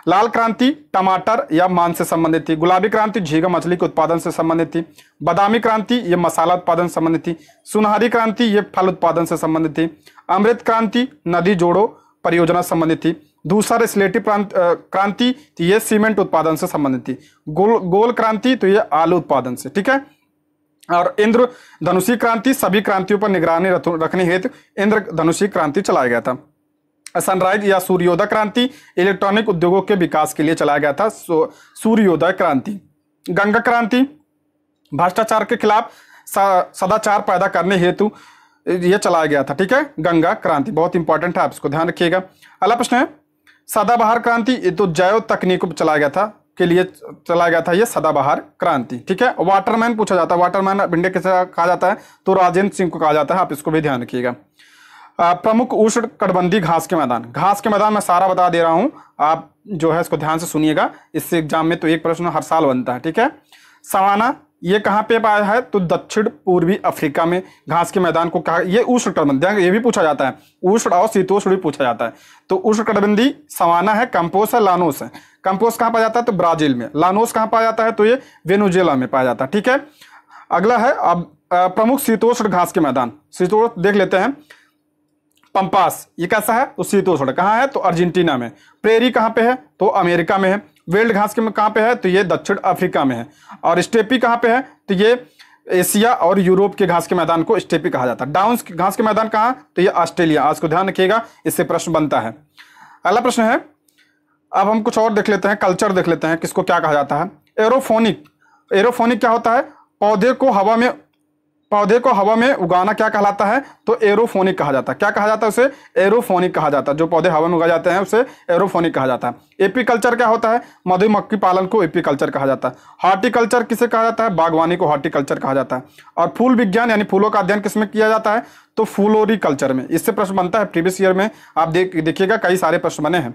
लाल क्रांति टमाटर या मांस से संबंधित थी। गुलाबी क्रांति झींगा मछली के उत्पादन से संबंधित थी। बादामी क्रांति ये मसाला उत्पादन से संबंधित थी। सुनहरी क्रांति ये फल उत्पादन से संबंधित थी। अमृत क्रांति नदी जोड़ो परियोजना से संबंधित थी। दूसरा स्लेटी क्रांति ये सीमेंट उत्पादन से संबंधित थी। गोल क्रांति तो ये आलू उत्पादन से, ठीक है। और इंद्र धनुषी क्रांति सभी क्रांतियों पर निगरानी रखने हेतु इंद्र धनुषी क्रांति चलाया गया था। सनराइज या सूर्योदय क्रांति इलेक्ट्रॉनिक उद्योगों के विकास के लिए चलाया गया था। सूर्योदय क्रांति। गंगा क्रांति भ्रष्टाचार के खिलाफ सदाचार पैदा करने हेतु यह चलाया गया था, ठीक है। गंगा क्रांति बहुत इंपॉर्टेंट है, आप इसको ध्यान रखिएगा। अगला प्रश्न है सदाबहार क्रांति, ये तो जैव तकनीक को चलाया गया था के लिए चलाया गया था ये सदाबहार क्रांति, ठीक है। वाटरमैन पूछा जाता है, वाटरमैन ऑफ इंडिया किसे कहा जाता है, तो राजेंद्र सिंह को कहा जाता है, आप इसको भी ध्यान रखिएगा। प्रमुख उष्ण कटिबंधीय घास के मैदान। घास के मैदान मैं सारा बता दे रहा हूं, आप जो है इसको ध्यान से सुनिएगा, इससे एग्जाम में तो एक प्रश्न हर साल बनता है, ठीक है। सवाना ये कहाँ पे पाया है, तो दक्षिण पूर्वी अफ्रीका में घास के मैदान को कहा, ये उष्ण कटिबंधीय, ये भी पूछा जाता है, उष्ण और शीतोष्ण भी पूछा जाता है। तो उष्ण कटिबंधीय सवाना है, कंपोस है, लानोस है। कंपोस कहाँ पाया जाता है, तो ब्राजील में। लानोस कहाँ पाया जाता है, तो ये वेनेजुएला में पाया जाता है, ठीक है। अगला है अब प्रमुख शीतोष्ण घास के मैदान। शीतोष्ण देख लेते हैं। पंपास ये कैसा है, तो शीतोष्ण कहाँ है, तो अर्जेंटीना में। प्रेरी कहाँ पे है, तो अमेरिका में है। वेल्ड घास के कहाँ पे है, तो ये दक्षिण अफ्रीका में है। और स्टेपी कहाँ पे है, तो ये एशिया और यूरोप के घास के मैदान को स्टेपी कहा जाता है। डाउन्स घास के मैदान कहाँ, तो ये ऑस्ट्रेलिया। आज को ध्यान रखिएगा, इससे प्रश्न बनता है। अगला प्रश्न है, अब हम कुछ और देख लेते हैं, कल्चर देख लेते हैं, किसको क्या कहा जाता है। एरोफोनिक। एरोफोनिक क्या होता है, पौधे को हवा में उगाना क्या कहलाता है, तो एरोफोनिक कहा जाता है। क्या कहा जाता है उसे, एरोफोनिक कहा जाता है। जो पौधे हवा में उगाए जाते हैं उसे एरोफोनिक कहा जाता है। एपीकल्चर क्या होता है, मधुमक्खी पालन को एपीकल्चर कहा जाता है। हॉर्टिकल्चर किसे कहा जाता है, बागवानी को हॉर्टिकल्चर कहा जाता है। और फूल विज्ञान यानी फूलों का अध्ययन किसमें किया जाता है, तो फ्लोरिकल्चर में। इससे प्रश्न बनता है, प्रीवियस ईयर में आप देखिएगा कई सारे प्रश्न बने हैं।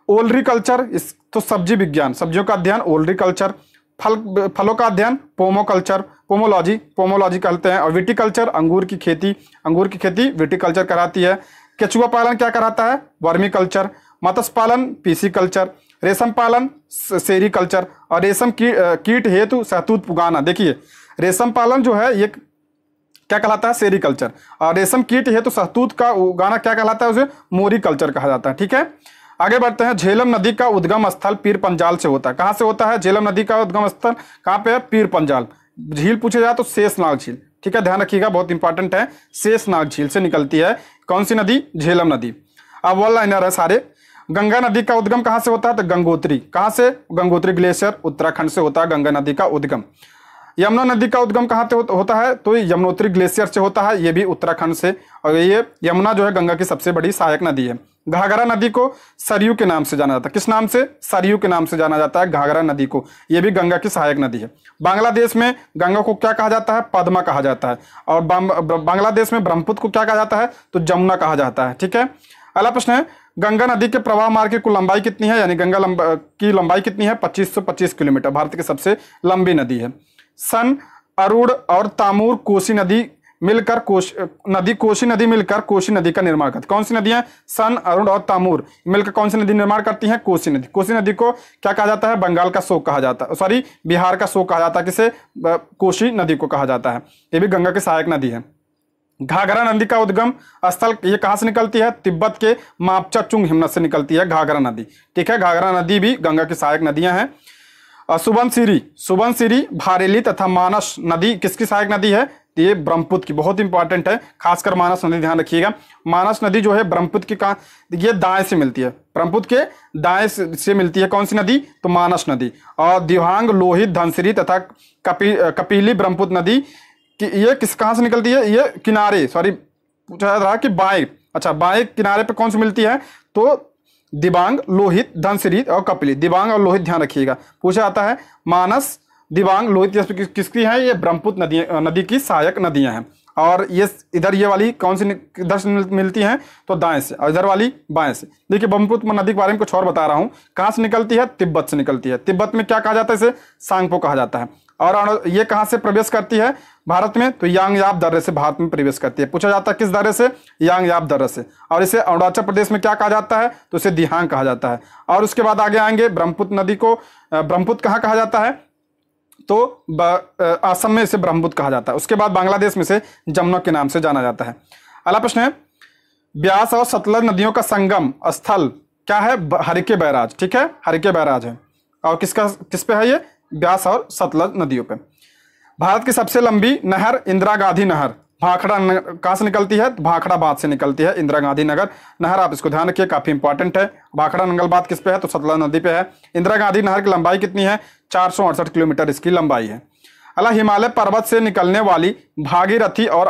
ओलरीकल्चर तो सब्जी विज्ञान, सब्जियों का अध्ययन ओलरीकल्चर। फलों का अध्ययन पोमोकल्चर, पोमोलॉजी कहते हैं। और विटिकल्चर अंगूर की खेती विटिकल्चर कराती है। केचुआ पालन क्या कराता है, वर्मीकल्चर। मत्स्य पालन पीसीकल्चर। रेशम पालन सेरीकल्चर। और रेशम कीट हेतु शहतूत उगाना, देखिए रेशम पालन जो है ये क्या कहलाता है, सेरीकल्चर। और रेशम कीट हेतु शहतूत का उगाना क्या कहलाता है, उसे मोरीकल्चर कहा जाता है, ठीक है। आगे बढ़ते हैं। झेलम नदी का उद्गम स्थल पीर पंजाल से होता है। कहां से होता है, झेलम नदी का उद्गम स्थल कहां पे है, पीर पंजाल। झील पूछे जाए तो शेषनाग झील, ठीक है, ध्यान रखिएगा, बहुत इंपॉर्टेंट है। शेषनाग झील से निकलती है कौन सी नदी, झेलम नदी। अब वन लाइनर है सारे। गंगा नदी का उद्गम कहां से होता है, तो गंगोत्री। कहां से, गंगोत्री ग्लेशियर उत्तराखंड से होता है गंगा नदी का उद्गम। यमुना नदी का उद्गम कहां से होता है, तो यमुनोत्री ग्लेशियर से होता है, ये भी उत्तराखंड से। और ये यमुना जो है गंगा की सबसे बड़ी सहायक नदी है। घाघरा नदी को सरयू के नाम से जाना जाता है। किस नाम से, सरयू के नाम से जाना जाता है घाघरा नदी को, ये भी गंगा की सहायक नदी है। बांग्लादेश में गंगा को क्या कहा जाता है, पद्मा कहा जाता है। और बांग्लादेश में ब्रह्मपुत्र को क्या कहा जाता है, तो जमुना कहा जाता है, ठीक है। अगला प्रश्न है, गंगा नदी के प्रवाह मार्ग की कुल लंबाई कितनी है, यानी गंगा की लंबाई कितनी है, 2525 किलोमीटर। भारत की सबसे लंबी नदी है। सन, अरुण और तामूर कोसी नदी मिलकर कोसी नदी मिलकर कोसी नदी का निर्माण करती। कौन सी नदियां, सन, अरुण और तामूर मिलकर कौन सी नदी निर्माण करती हैं, कोसी नदी। कोसी नदी को क्या कहा जाता है, बंगाल का शोक कहा जाता है, सॉरी बिहार का शोक कहा जाता है। किसे, कोसी नदी को कहा जाता है, ये भी गंगा की सहायक नदी है। घाघरा नदी का उद्गम स्थल ये कहां से निकलती है, तिब्बत के मापचा चुंग हिमनद से निकलती है घाघरा नदी, ठीक है। घाघरा नदी भी गंगा की सहायक नदियां हैं। सुबनसिरी, भारेली तथा मानस नदी किसकी सहायक नदी है, ये ब्रह्मपुत्र की, बहुत इंपॉर्टेंट है, खासकर मानस नदी ध्यान रखिएगा। मानस नदी जो है ब्रह्मपुत्र की कहाँ, ये दाएं से मिलती है, ब्रह्मपुत्र के दाएं से मिलती है कौन सी नदी, तो मानस नदी। और दिव्यांग, लोहित, धनसिरी तथा कपिली ब्रह्मपुत्र नदी ये कहाँ से निकलती है, ये किनारे, सॉरी पूछा रहा कि बाएं, अच्छा बाएं किनारे पे कौन सी मिलती है, तो दिबांग, लोहित, धनसिरी और कपिली। दिबांग और लोहित ध्यान रखिएगा, पूछा जाता है। मानस, दिबांग, लोहित किसकी है, ये ब्रह्मपुत्र नदी की सहायक नदियां हैं। और ये इधर ये वाली कौन सी इधर से मिलती हैं तो दाएं से, और इधर वाली बाएं से। देखिए ब्रह्मपुत्र नदी के बारे में कुछ और बता रहा हूँ। कहाँ से निकलती है? तिब्बत से निकलती है। तिब्बत में क्या कहा जाता है? इसे सांगपो कहा जाता है। और ये कहाँ से प्रवेश करती है भारत में? तो यांगयाप दर्रे से भारत में प्रवेश करती है। पूछा जाता है किस दर्रे से? यांगयाप दर्रे से। और इसे अरुणाचल प्रदेश में क्या कहा जाता है? तो इसे दिहांग कहा जाता है। और उसके बाद आगे आएंगे, ब्रह्मपुत्र नदी को ब्रह्मपुत्र कहाँ कहा जाता है? तो असम में इसे ब्रह्मपुत्र कहा जाता है। उसके बाद बांग्लादेश में से जमुना के नाम से जाना जाता है। अगला प्रश्न है, ब्यास और सतलज नदियों का संगम स्थल क्या है? हरिके बैराज। ठीक है, हरिके बैराज है। और किस पे है ये? ब्यास और सतलज नदियों पे। भारत की सबसे लंबी नहर इंदिरा गांधी नहर भाखड़ा कहाँ से निकलती है? भाखड़ा बांध से निकलती है इंदिरा गांधी नगर नहर। आप इसको ध्यान रखिए, काफी इंपॉर्टेंट है। भाखड़ा नंगल बांध किस पे है? तो सतलज नदी पे है। इंदिरा गांधी नहर की लंबाई कितनी है? 468 किलोमीटर इसकी लंबाई है। अला हिमालय पर्वत से निकलने वाली भागीरथी और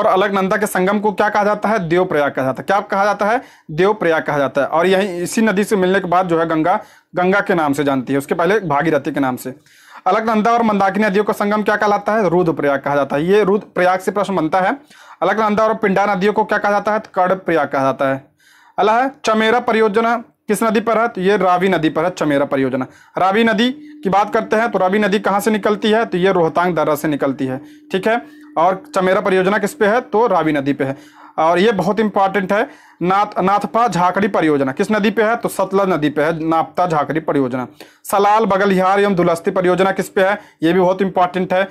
अलकनंदा के संगम को क्या कहा जाता है? देवप्रयाग कहा जाता है। क्या कहा जाता है? देवप्रयाग कहा जाता है। और यही इसी नदी से मिलने के बाद जो है गंगा के नाम से जानती है, उसके पहले भागीरथी के नाम से। अलकनंदा और मंदाकिनी नदियों का संगम क्या कहलाता है? रुद्रप्रयाग कहा जाता है। ये रुद्रप्रयाग से प्रश्न बनता है। अलकनंदा और पिंडा नदियों को क्या कहा जाता है? तो कर्णप्रयाग कहा जाता है। अला है चमेरा परियोजना किस नदी पर है? तो ये रावी नदी पर है चमेरा परियोजना। रावी नदी की बात करते हैं तो रावी नदी कहाँ से निकलती है? तो ये रोहतांग दर्रा से निकलती है। ठीक है, और चमेरा परियोजना किस पे है? तो रावी नदी पे है। और ये बहुत इंपॉर्टेंट है, नाथपा झाकड़ी परियोजना किस नदी पे है? तो सतलज नदी पे है नाथपा झाकड़ी परियोजना। सलाल बगलिहार एवं दुलस्ती परियोजना किस पे है? ये भी बहुत इंपॉर्टेंट है।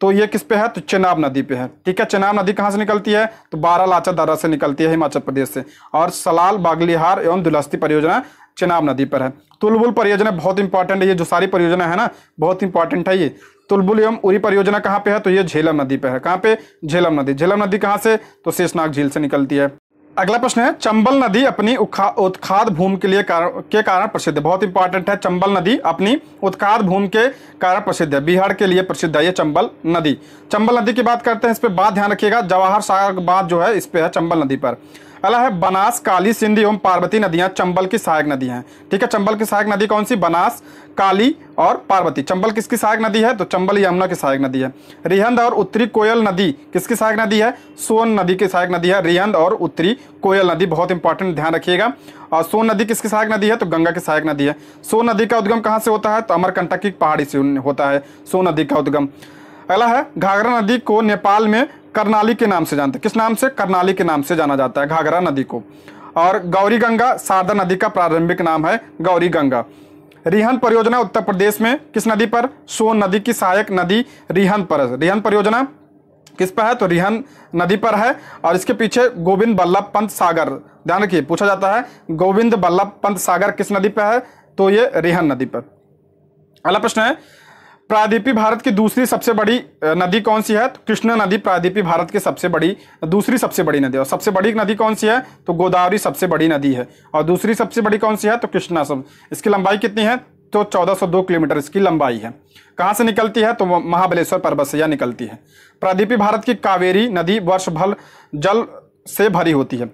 तो ये किस पे है? तो चेनाब नदी पे है। ठीक है, चेनाब नदी कहाँ से निकलती है? तो बारालाचा दर्रा से निकलती है हिमाचल प्रदेश से। और सलाल बगलिहार एवं दुलस्ती परियोजना चेनाब नदी पर है। तुलबुल परियोजना बहुत इंपॉर्टेंट है। ये जो सारी परियोजना है ना बहुत इंपॉर्टेंट है। ये तुलबुल एवं उरी परियोजना कहाँ पे है? तो ये झेलम नदी पे है। कहाँ पे? झेलम नदी। झेलम नदी कहाँ से? तो शेषनाग झील से निकलती है। अगला प्रश्न है, चंबल नदी अपनी उत्खाद भूमि के कारण प्रसिद्ध है। बहुत इंपॉर्टेंट है, चंबल नदी अपनी उत्खाद भूमि के कारण प्रसिद्ध है। बिहार के लिए प्रसिद्ध है ये चंबल नदी। चंबल नदी की बात करते हैं, इस पे बात ध्यान रखिएगा, जवाहर सागर बांध जो है इस पे है चंबल नदी पर। अगला है, बनास, काली, सिंध एवं पार्वती नदियां चंबल की सहायक नदी हैं। ठीक है, चंबल की सहायक नदी कौन सी? बनास, काली और पार्वती। चंबल किसकी सहायक नदी है? तो चंबल यमुना की सहायक नदी है। रिहंद और उत्तरी कोयल नदी किसकी सहायक नदी है? सोन नदी की सहायक नदी है। रिहंद और उत्तरी कोयल नदी बहुत इंपॉर्टेंट, ध्यान रखिएगा। और सोन नदी किसकी सहायक नदी है? तो गंगा की सहायक नदी है। सोन नदी का उद्गम कहाँ से होता है? तो अमरकंटक की पहाड़ी से होता है सोन नदी का उद्गम। अगला है, घाघरा नदी को नेपाल में करनाली के नाम से जानते हैं। किस नाम से? करनाली के नाम से जाना जाता है घाघरा नदी को। और गौरी गंगा शारदा नदी का प्रारंभिक नाम है गौरी गंगा। रिहंद परियोजना उत्तर प्रदेश में किस नदी पर? सोन नदी की सहायक नदी रिहंद पर है। रिहंद परियोजना किस पर है? तो रिहंद नदी पर है। और इसके पीछे गोविंद बल्लभ पंत सागर, ध्यान रखिए पूछा जाता है, गोविंद बल्लभ पंत सागर किस नदी पर है? तो ये रिहंद नदी पर। अगला प्रश्न है, प्रायद्वीपीय भारत की दूसरी सबसे बड़ी नदी कौन सी है? तो कृष्णा नदी प्रायद्वीपीय भारत की दूसरी सबसे बड़ी नदी। और सबसे बड़ी नदी कौन सी है? तो गोदावरी सबसे बड़ी नदी है। और दूसरी सबसे बड़ी कौन सी है? तो कृष्णा। इसकी लंबाई कितनी है? तो 1402 किलोमीटर इसकी लंबाई है। कहाँ से निकलती है? तो महाबलेश्वर पर्वत से यह निकलती है। प्रायद्वीपीय भारत की कावेरी नदी वर्ष भर जल से भरी होती है।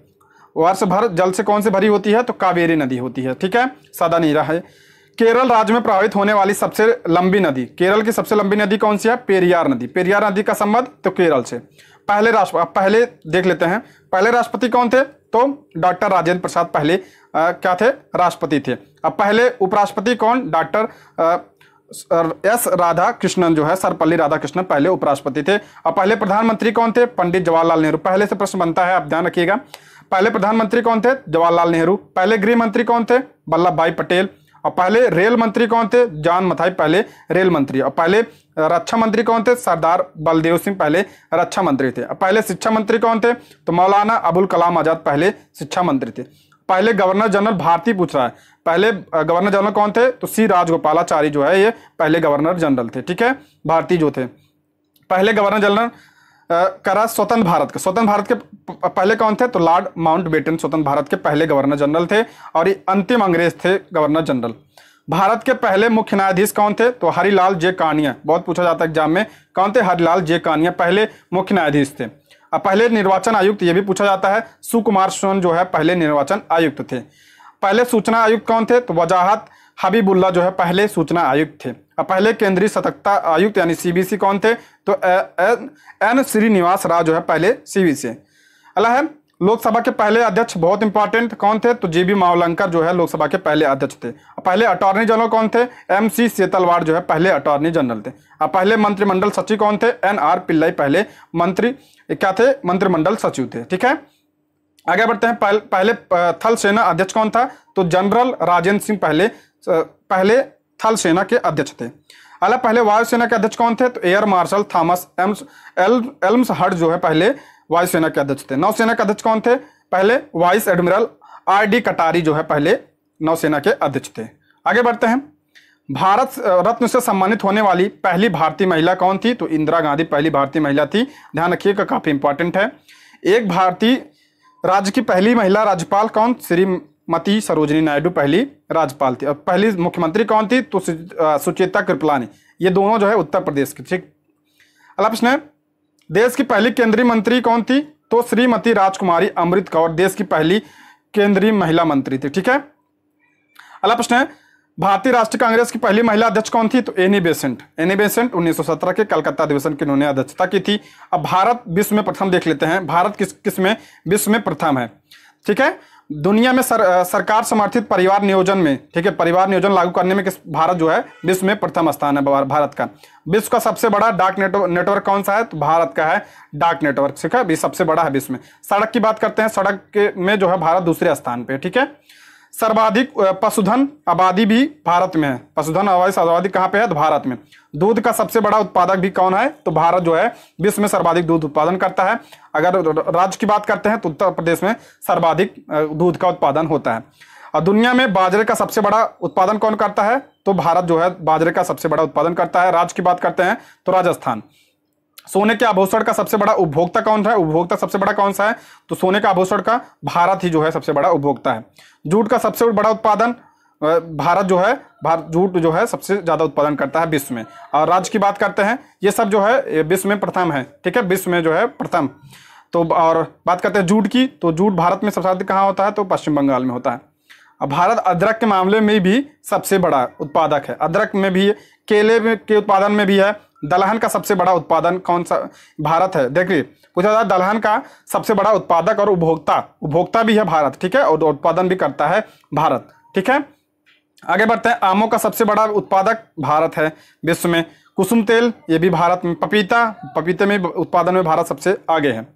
वर्ष भर जल से कौन से भरी होती है? तो कावेरी नदी होती है। ठीक है, सादा नीरा है। केरल राज्य में प्रवाहित होने वाली सबसे लंबी नदी, केरल की सबसे लंबी नदी कौन सी है? पेरियार नदी। पेरियार नदी का संबंध तो केरल से। पहले देख लेते हैं, पहले राष्ट्रपति कौन थे? तो डॉक्टर राजेंद्र प्रसाद पहले क्या थे? राष्ट्रपति थे। अब पहले उपराष्ट्रपति कौन? डॉक्टर एस राधा कृष्णन जो है, सर्वपल्ली राधाकृष्णन पहले उपराष्ट्रपति थे। और पहले प्रधानमंत्री कौन थे? पंडित जवाहरलाल नेहरू। पहले से प्रश्न बनता है, आप ध्यान रखिएगा। पहले प्रधानमंत्री कौन थे? जवाहरलाल नेहरू। पहले गृह मंत्री कौन थे? वल्लभ भाई पटेल। और पहले रेल मंत्री कौन थे? जॉन मथाई पहले रेल मंत्री। और पहले रक्षा मंत्री कौन थे? सरदार बलदेव सिंह पहले रक्षा मंत्री थे। और पहले शिक्षा मंत्री कौन थे? तो मौलाना अबुल कलाम आजाद पहले शिक्षा मंत्री थे। पहले गवर्नर जनरल भारतीय पूछ रहा है, पहले गवर्नर जनरल कौन थे? तो सी राजगोपालाचारी जो है ये पहले गवर्नर जनरल थे। ठीक है, भारतीय जो थे। पहले गवर्नर जनरल करा स्वतंत्र भारत के पहले कौन थे? तो लॉर्ड माउंटबेटन स्वतंत्र भारत के पहले गवर्नर जनरल थे। और ये अंतिम अंग्रेज थे गवर्नर जनरल। भारत के पहले मुख्य न्यायाधीश कौन थे? तो हरिलाल जे कानिया। बहुत पूछा जाता है एग्जाम में, कौन थे? हरिलाल जे कानिया पहले मुख्य न्यायाधीश थे। अब पहले निर्वाचन आयुक्त, ये भी पूछा जाता है, सुकुमार सोन जो है पहले निर्वाचन आयुक्त थे। पहले सूचना आयुक्त कौन थे? तो वजाहत हबीबुल्ला जो है पहले सूचना आयुक्त थे। अब पहले केंद्रीय सतर्कता आयुक्त यानी सीबीसी कौन थे? तो एन श्रीनिवास राव जो है पहले सीवी से। अगला है लोकसभा के पहले अध्यक्ष, बहुत इंपॉर्टेंट, कौन थे? तो जीबी मावलंकर जो है लोकसभा के पहले अध्यक्ष थे। पहले अटॉर्नी जनरल कौन थे? MC सेतलवाड़ जो है पहले अटॉर्नी जनरल थे। अब पहले मंत्रिमंडल सचिव कौन थे? NR पिल्लाई पहले मंत्री क्या थे? मंत्रिमंडल सचिव थे। ठीक है, आगे बढ़ते हैं। पहले थल सेना अध्यक्ष कौन था? तो जनरल राजेंद्र सिंह पहले थल सेना के अध्यक्ष थे। अगला पहले वायुसेना के अध्यक्ष कौन थे? तो एयर मार्शल थॉमस एल्म्सहर्ड जो है पहले वायुसेना के अध्यक्ष थे। नौसेना के अध्यक्ष कौन थे? पहले वाइस एडमिरल RD कटारी जो है पहले नौसेना के अध्यक्ष थे। आगे बढ़ते हैं। भारत रत्न से सम्मानित होने वाली पहली भारतीय महिला कौन थी? तो इंदिरा गांधी पहली भारतीय महिला थी। ध्यान रखिएगा, काफी इंपॉर्टेंट है। एक भारतीय राज्य की पहली महिला राज्यपाल कौन? श्रीमती सरोजिनी नायडू पहली राज्यपाल थी। और पहली मुख्यमंत्री कौन थी? तो सुचेता कृपलानी। ये दोनों जो है उत्तर प्रदेश की। ठीक, अगला प्रश्न है देश की पहली केंद्रीय मंत्री कौन थी? तो श्रीमती राजकुमारी अमृत कौर देश की पहली केंद्रीय महिला मंत्री थी। ठीक है, अगला प्रश्न है भारतीय राष्ट्रीय कांग्रेस की पहली महिला अध्यक्ष कौन थी? तो एनी बेसेंट 1917 के कलकत्ता अधिवेशन की उन्होंने अध्यक्षता की थी। अब भारत विश्व में प्रथम देख लेते हैं। भारत किस में विश्व में प्रथम है? ठीक है, दुनिया में सरकार समर्थित परिवार नियोजन में, ठीक है, परिवार नियोजन लागू करने में किस भारत जो है विश्व में प्रथम स्थान है भारत का। विश्व का सबसे बड़ा डाक नेटवर्क कौन सा है? तो भारत का है डाक नेटवर्क। ठीक है, सबसे बड़ा है विश्व में। सड़क की बात करते हैं, सड़क में जो है भारत दूसरे स्थान पे। ठीक है, सर्वाधिक पशुधन आबादी भी भारत में है। पशुधन आबादी कहाँ पे है? तो भारत में। दूध का सबसे बड़ा उत्पादक भी कौन है? तो भारत जो है विश्व में सर्वाधिक दूध उत्पादन करता है। अगर राज्य की बात करते हैं तो उत्तर प्रदेश में सर्वाधिक दूध का उत्पादन होता है। और दुनिया में बाजरे का सबसे बड़ा उत्पादन कौन करता है? तो भारत जो है बाजरे का सबसे बड़ा उत्पादन करता है। राज्य की बात करते हैं तो राजस्थान। सोने के आभूषण का सबसे बड़ा उपभोक्ता कौन है? उपभोक्ता सबसे बड़ा कौन सा है? तो सोने का आभूषण का भारत ही जो है सबसे बड़ा उपभोक्ता है। जूट का सबसे बड़ा उत्पादन भारत जो है, जूट जो है सबसे ज्यादा उत्पादन करता है विश्व में। और राज्य की बात करते हैं, ये सब जो है विश्व में प्रथम है। ठीक है, विश्व में जो है प्रथम। तो और बात करते हैं जूट की, तो जूट भारत में सबसे अधिक कहाँ होता है? तो पश्चिम बंगाल में होता है। अब भारत अदरक के मामले में भी सबसे बड़ा उत्पादक है। अदरक में भी, केले के उत्पादन में भी है। दलहन का सबसे बड़ा उत्पादन कौन सा? भारत है। देखिए पूछा जाता है दलहन का सबसे बड़ा उत्पादक और उपभोक्ता भी है भारत। ठीक है, और उत्पादन भी करता है भारत। ठीक है, आगे बढ़ते हैं। आमों का सबसे बड़ा उत्पादक भारत है विश्व में। कुसुम तेल ये भी भारत में। पपीते में उत्पादन में भारत सबसे आगे है।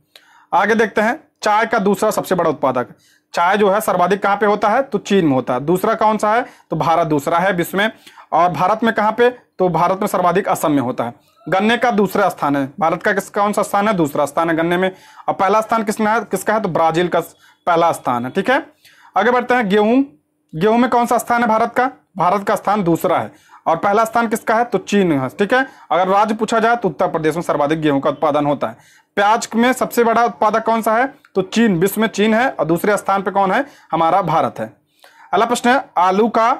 आगे देखते हैं चाय का दूसरा सबसे बड़ा उत्पादक। चाय जो है सर्वाधिक कहाँ पे होता है? तो चीन में होता है। दूसरा कौन सा है? तो भारत दूसरा है विश्व में। और भारत में कहाँ पे? तो भारत में सर्वाधिक असम में होता है। गन्ने का दूसरा स्थान है भारत का। कौन सा स्थान है? दूसरा स्थान है गन्ने में। और पहला स्थान किसका है? तो ब्राजील का पहला स्थान है। ठीक है, आगे बढ़ते हैं। गेहूं में कौन सा स्थान है भारत का? भारत का स्थान दूसरा है। और पहला स्थान किसका है? तो चीन है। ठीक है, अगर राज्य पूछा जाए तो उत्तर प्रदेश में सर्वाधिक गेहूं का उत्पादन होता है। प्याज में सबसे बड़ा उत्पादक कौन सा है? तो चीन, विश्व में चीन है। और दूसरे स्थान पे कौन है? हमारा भारत है। अगला प्रश्न है आलू का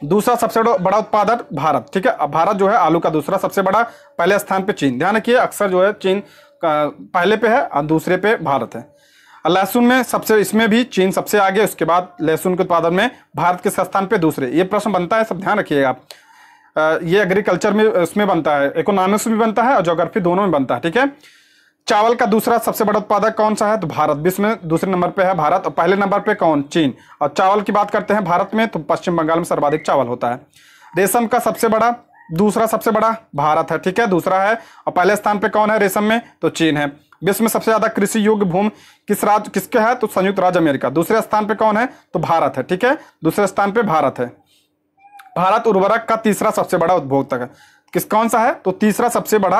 दूसरा सबसे बड़ा उत्पादक भारत। ठीक है, अब भारत जो है आलू का दूसरा सबसे बड़ा, पहले स्थान पे चीन। ध्यान रखिए अक्सर जो है चीन पहले पे है और दूसरे पे भारत है। लहसुन में इसमें भी चीन सबसे आगे, उसके बाद लहसुन के उत्पादन में भारत किस स्थान पे? दूसरे। ये प्रश्न बनता है, सब ध्यान रखिएगा आप। ये एग्रीकल्चर में उसमें बनता है, इकोनॉमिक्स में बनता है और ज्योग्राफी दोनों में बनता है। ठीक है, चावल का दूसरा सबसे बड़ा उत्पादक कौन सा है? तो भारत। विश्व में दूसरे नंबर पे है भारत और पहले नंबर पे कौन? चीन। और चावल की बात करते हैं भारत में तो पश्चिम बंगाल में सर्वाधिक चावल होता है। रेशम का सबसे बड़ा दूसरा सबसे बड़ा भारत है। ठीक है, दूसरा है। और पहले स्थान पे कौन है रेशम में? तो चीन है। विश्व में सबसे ज्यादा कृषि योग्य भूमि किसके है? तो संयुक्त राज्य अमेरिका। दूसरे स्थान पे कौन है? तो भारत है। ठीक है, दूसरे स्थान पे भारत है। भारत उर्वरक का तीसरा सबसे बड़ा उपभोक्ता है। कौन सा है? तो तीसरा सबसे बड़ा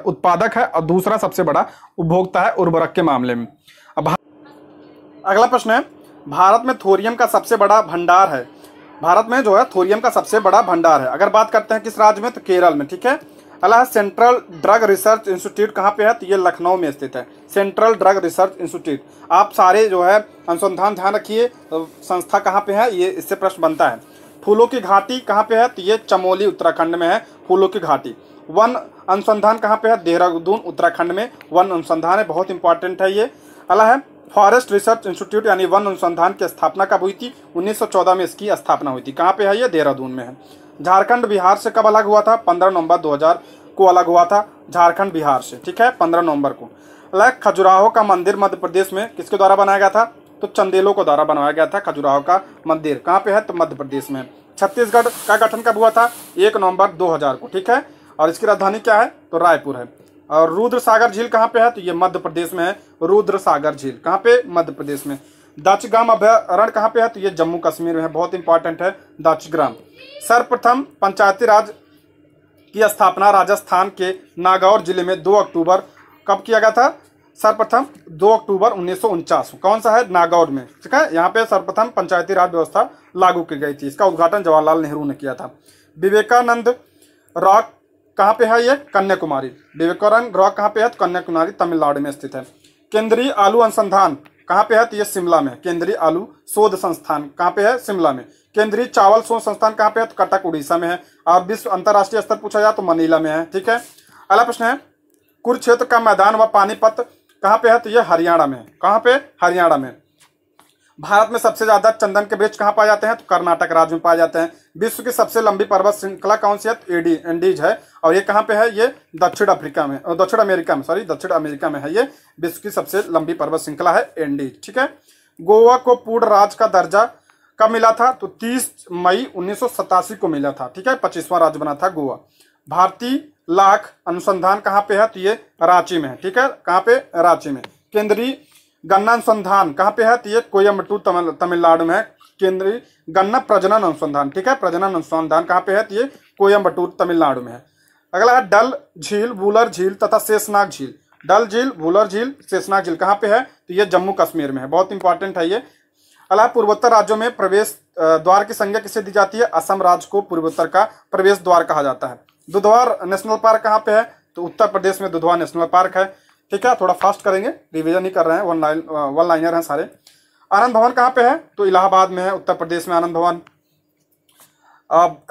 उत्पादक है और दूसरा सबसे बड़ा उपभोक्ता है उर्वरक के मामले में। अब अगला प्रश्न है भारत में थोरियम का सबसे बड़ा भंडार है। भारत में जो है थोरियम का सबसे बड़ा भंडार है। अगर बात करते हैं किस राज्य में? तो केरल में। ठीक है, अगला है सेंट्रल ड्रग रिसर्च इंस्टीट्यूट कहाँ पे है? तो ये लखनऊ में स्थित है, सेंट्रल ड्रग रिसर्च इंस्टीट्यूट। आप सारे जो है अनुसंधान ध्यान रखिए, संस्था कहाँ पे है, ये इससे प्रश्न बनता है। फूलों की घाटी कहाँ पे है? तो ये चमोली उत्तराखंड में है फूलों की घाटी। वन अनुसंधान कहाँ पे है? देहरादून उत्तराखंड में वन अनुसंधान है, बहुत इंपॉर्टेंट है ये। अगला है फॉरेस्ट रिसर्च इंस्टीट्यूट यानी वन अनुसंधान की स्थापना कब हुई थी? 1914 में इसकी स्थापना हुई थी। कहाँ पे है? ये देहरादून में है। झारखंड बिहार से कब अलग हुआ था? 15 नवंबर को अलग हुआ था झारखंड बिहार से, ठीक है, 15 नवंबर को। खजुराहो का मंदिर मध्य प्रदेश में किसके द्वारा बनाया गया था? तो चंदेलों के द्वारा बनाया गया था खजुराहो का मंदिर। कहाँ पे है? तो मध्य प्रदेश में। छत्तीसगढ़ का गठन कब हुआ था? 1 नवंबर 2000 को, ठीक है। और इसकी राजधानी क्या है? तो रायपुर है। और रुद्र सागर झील कहाँ पे है? तो ये मध्य प्रदेश में है। रुद्र सागर झील कहाँ पे? मध्य प्रदेश में। दचगाम अभयारण्य कहाँ पे है? तो ये जम्मू कश्मीर में है, बहुत इंपॉर्टेंट है दचग्राम। सर्वप्रथम पंचायती राज की स्थापना राजस्थान के नागौर जिले में 2 अक्टूबर कब किया गया था? सर्वप्रथम 2 अक्टूबर 1949। कौन सा है? नागौर में, ठीक है। यहाँ पे सर्वप्रथम पंचायती राज व्यवस्था लागू की गई थी। इसका उद्घाटन जवाहरलाल नेहरू ने किया था। विवेकानंद रॉक कहाँ पे है? ये कन्याकुमारी। विवेकानंद रॉक कहाँ पे है? तो कन्याकुमारी तमिलनाडु में स्थित है। केंद्रीय आलू अनुसंधान कहाँ पे है? तो ये शिमला में। केंद्रीय आलू शोध संस्थान कहाँ पे है? शिमला में। केंद्रीय चावल शोध संस्थान कहाँ पे है? तो कटक उड़ीसा में है। और विश्व अंतर्राष्ट्रीय स्तर पूछा जाए तो मनीला में है, ठीक है। अगला प्रश्न है, कुरुक्षेत्र का मैदान व पानीपत कहाँ पे है? तो ये हरियाणा में। कहाँ पे? हरियाणा में। भारत में सबसे ज्यादा चंदन के वृक्ष कहाँ पाए जाते हैं? तो कर्नाटक राज्य में पाए जाते हैं। विश्व की सबसे लंबी पर्वत श्रृंखला कौन सी है? एंडीज है। और ये कहाँ पे है? ये दक्षिण अमेरिका में है। ये विश्व की सबसे लंबी पर्वत श्रृंखला है एंडीज, ठीक है। गोवा को पूर्ण राज्य का दर्जा कब मिला था? तो 30 मई 1987 को मिला था, ठीक है। 25वां राज्य बना था गोवा। भारतीय लाख अनुसंधान कहाँ पे है? तो ये रांची में है, ठीक है। कहाँ पे? रांची में। केंद्रीय गन्ना अनुसंधान कहाँ पे है? तो ये कोयम्बटूर तमिलनाडु में है। केंद्रीय गन्ना प्रजनन अनुसंधान, ठीक है। प्रजनन अनुसंधान कहाँ पे है? तो ये कोयम्बटूर तमिलनाडु में है। अगला है डल झील, वुलर झील तथा शेषनाग झील। डल झील, वुलर झील, शेषनाग झील कहाँ पे है? तो ये जम्मू कश्मीर में है, बहुत इंपॉर्टेंट है ये। अगला पूर्वोत्तर राज्यों में प्रवेश द्वार की संज्ञा किसे दी जाती है? असम राज्य को पूर्वोत्तर का प्रवेश द्वार कहा जाता है। दुधवा नेशनल पार्क कहाँ पे है? तो उत्तर प्रदेश में दुधवा नेशनल पार्क है, ठीक है। थोड़ा फास्ट करेंगे, रिवीजन ही कर रहे हैं, वन लाइनर हैं सारे। आनंद भवन कहाँ पे है? तो इलाहाबाद में है, उत्तर प्रदेश में आनंद भवन।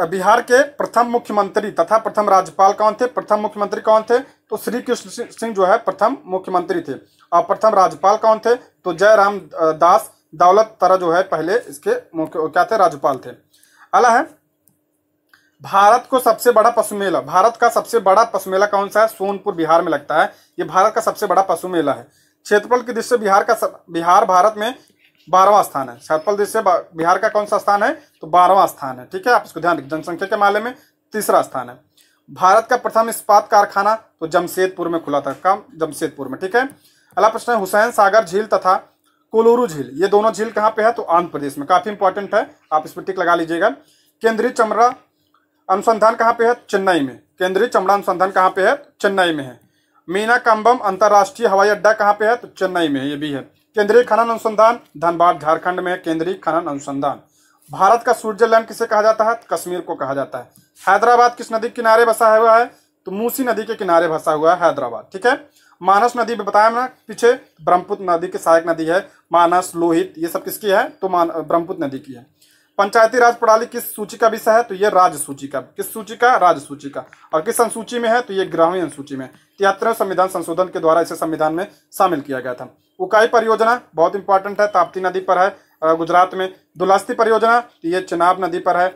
बिहार के प्रथम मुख्यमंत्री तथा प्रथम राज्यपाल कौन थे? प्रथम मुख्यमंत्री कौन थे? तो श्री कृष्ण सिंह जो है प्रथम मुख्यमंत्री थे। और प्रथम राज्यपाल कौन थे? तो जयराम दास दौलत तरह जो है पहले इसके क्या थे? राज्यपाल थे। अगला है, भारत को सबसे बड़ा पशु मेला, भारत का सबसे बड़ा पशु मेला कौन सा है? सोनपुर बिहार में लगता है। ये भारत का सबसे बड़ा पशु मेला है। क्षेत्रफल की दृष्टि से बिहार भारत में 12वां स्थान है। क्षेत्रफल दृष्टि से बिहार का कौन सा स्थान है? तो 12वां स्थान है, ठीक है। आप इसको ध्यान रखिए। जनसंख्या के मामले में 3रा स्थान है। भारत का प्रथम इस्पात कारखाना तो जमशेदपुर में खुला था। कम? जमशेदपुर में, ठीक है। अगला प्रश्न है, हुसैन सागर झील तथा कोलूरू झील, ये दोनों झील कहाँ पे है? तो आंध्र प्रदेश में। काफी इंपॉर्टेंट है, आप इस पर टिक लगा लीजिएगा। केंद्रीय चमड़ा अनुसंधान कहाँ पे है? चेन्नई में। केंद्रीय चमड़ा अनुसंधान कहाँ पे है? चेन्नई में है। मीना कम्बम अंतर्राष्ट्रीय हवाई अड्डा कहाँ पे है? तो चेन्नई में है, ये भी है। केंद्रीय खनन अनुसंधान धनबाद झारखंड में है। केंद्रीय खनन अनुसंधान। भारत का स्विट्जरलैंड किसे कहा जाता है? कश्मीर को कहा जाता है। हैदराबाद किस नदी के किनारे बसा हुआ है? तो मूसी नदी के किनारे बसा हुआ है हैदराबाद, ठीक है। मानस नदी में बताया ना पीछे, ब्रह्मपुत्र नदी की सहायक नदी है। मानस, लोहित, ये सब किसकी है? तो ब्रह्मपुत्र नदी की है। पंचायती राज प्रणाली किस सूची का विषय है? तो ये राज्य सूची का। किस सूची का? राज्य सूची का। और किस अनुसूची में है? तो ये 11वीं अनुसूची में। 73वें संविधान संशोधन के द्वारा इसे संविधान में शामिल किया गया था। उकाई परियोजना बहुत इंपॉर्टेंट है, ताप्ती नदी पर है गुजरात में। दुलास्ती परियोजना तो ये चेनाब नदी पर है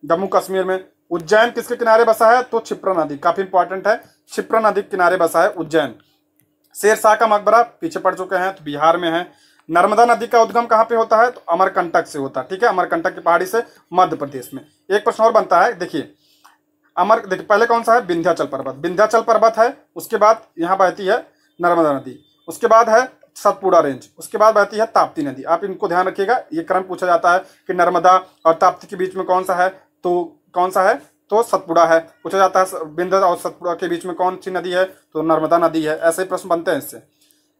जम्मू कश्मीर में। उज्जैन किसके किनारे बसा है? तो क्षिप्रा नदी, काफी इंपॉर्टेंट है। क्षिप्रा नदी के किनारे बसा है उज्जैन। शेरशाह का मकबरा पीछे पड़ चुके हैं, तो बिहार में है। नर्मदा नदी का उद्गम कहाँ पे होता है? तो अमरकंटक से होता है, ठीक है। अमरकंटक की पहाड़ी से मध्य प्रदेश में। एक प्रश्न और बनता है, देखिए देखिए पहले कौन सा है? विंध्याचल पर्वत। विंध्याचल पर्वत है, उसके बाद यहाँ बहती है नर्मदा नदी, उसके बाद है सतपुड़ा रेंज, उसके बाद बहती है ताप्ती नदी। आप इनको ध्यान रखिएगा, ये क्रम पूछा जाता है कि नर्मदा और ताप्ती के बीच में कौन सा है? तो कौन सा है? तो सतपुड़ा है। पूछा जाता है विंध्य और सतपुड़ा के बीच में कौन सी नदी है? तो नर्मदा नदी है। ऐसे ही प्रश्न बनते हैं इससे।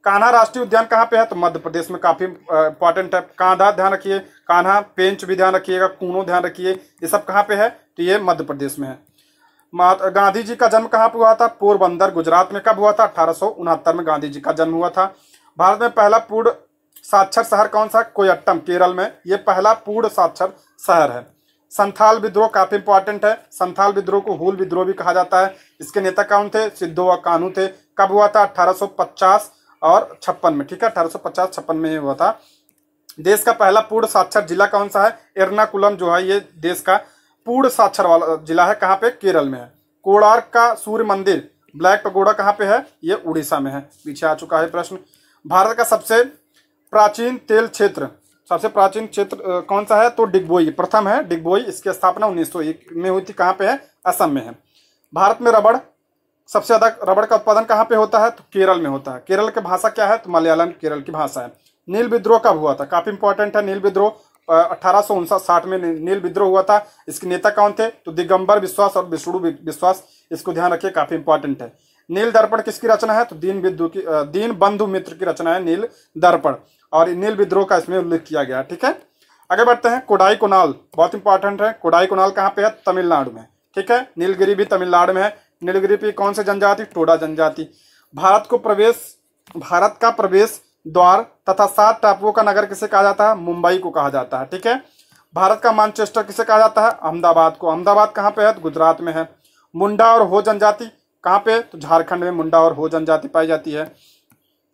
कान्हा राष्ट्रीय उद्यान कहाँ पे है? तो मध्य प्रदेश में, काफी इंपॉर्टेंट है। कान्हा ध्यान रखिए, कान्हा, पेंच भी ध्यान रखिएगा, कूनो ध्यान रखिए, ये सब कहाँ पे है? तो ये मध्य प्रदेश में है। गांधी जी का जन्म कहाँ पे हुआ था? पोरबंदर, गुजरात में। कब हुआ था? 1869 में गांधी जी का जन्म हुआ था। भारत में पहला पूर्ण साक्षर शहर कौन सा? कोयट्टम, केरल में। ये पहला पूर्ण साक्षर शहर है। संथाल विद्रोह काफी इंपॉर्टेंट है। संथाल विद्रोह को हूल विद्रोह भी कहा जाता है। इसके नेता कौन थे? सिद्धो व कान्हू थे। कब हुआ था? 1850 और 56 में, ठीक है। 1850-56 में ये हुआ था। देश का पहला पूर्ण साक्षर जिला कौन सा है? एर्नाकुलम जो है ये देश का पूर्ण साक्षर वाला जिला है। कहाँ पे? केरल में है। कोणार्क का सूर्य मंदिर ब्लैक पगोडा कहाँ पे है? ये उड़ीसा में है। पीछे आ चुका है प्रश्न। भारत का सबसे प्राचीन तेल क्षेत्र, सबसे प्राचीन क्षेत्र कौन सा है? तो डिगबोई प्रथम है, डिगबोई। इसकी स्थापना 1901 में हुई थी। कहाँ पे है? असम में है। भारत में रबड़, सबसे ज्यादा रबड़ का उत्पादन कहाँ पे होता है? तो केरल में होता है। केरल की भाषा क्या है? तो मलयालम केरल की भाषा है। नील विद्रोह कब हुआ था? काफी इंपॉर्टेंट है। नील विद्रोह 1859 में नील विद्रोह हुआ था। इसके नेता कौन थे? तो दिगंबर विश्वास और विष्णु विश्वास। इसको ध्यान रखिए, काफी इंपॉर्टेंट है। नील दर्पण किसकी रचना है? तो दीन बंधु मित्र की रचना है नील दर्पण, और नील विद्रोह का इसमें उल्लेख किया गया है। ठीक है, आगे बढ़ते हैं। कोडाई कुनाल बहुत इंपॉर्टेंट है। कोडाई कुनाल कहाँ पे है? तमिलनाडु में। ठीक है, नीलगिरी भी तमिलनाडु में है। नीलगिरी पे कौन सी जनजाति? टोडा जनजाति। भारत का प्रवेश द्वार तथा 7 टापुओं का नगर किसे कहा जाता है? मुंबई को कहा जाता है। ठीक है, भारत का मानचेस्टर किसे कहा जाता है? अहमदाबाद को। अहमदाबाद कहाँ पे है? तो गुजरात में है। मुंडा और हो जनजाति कहाँ पे? तो झारखंड में मुंडा और हो जनजाति पाई जाती है।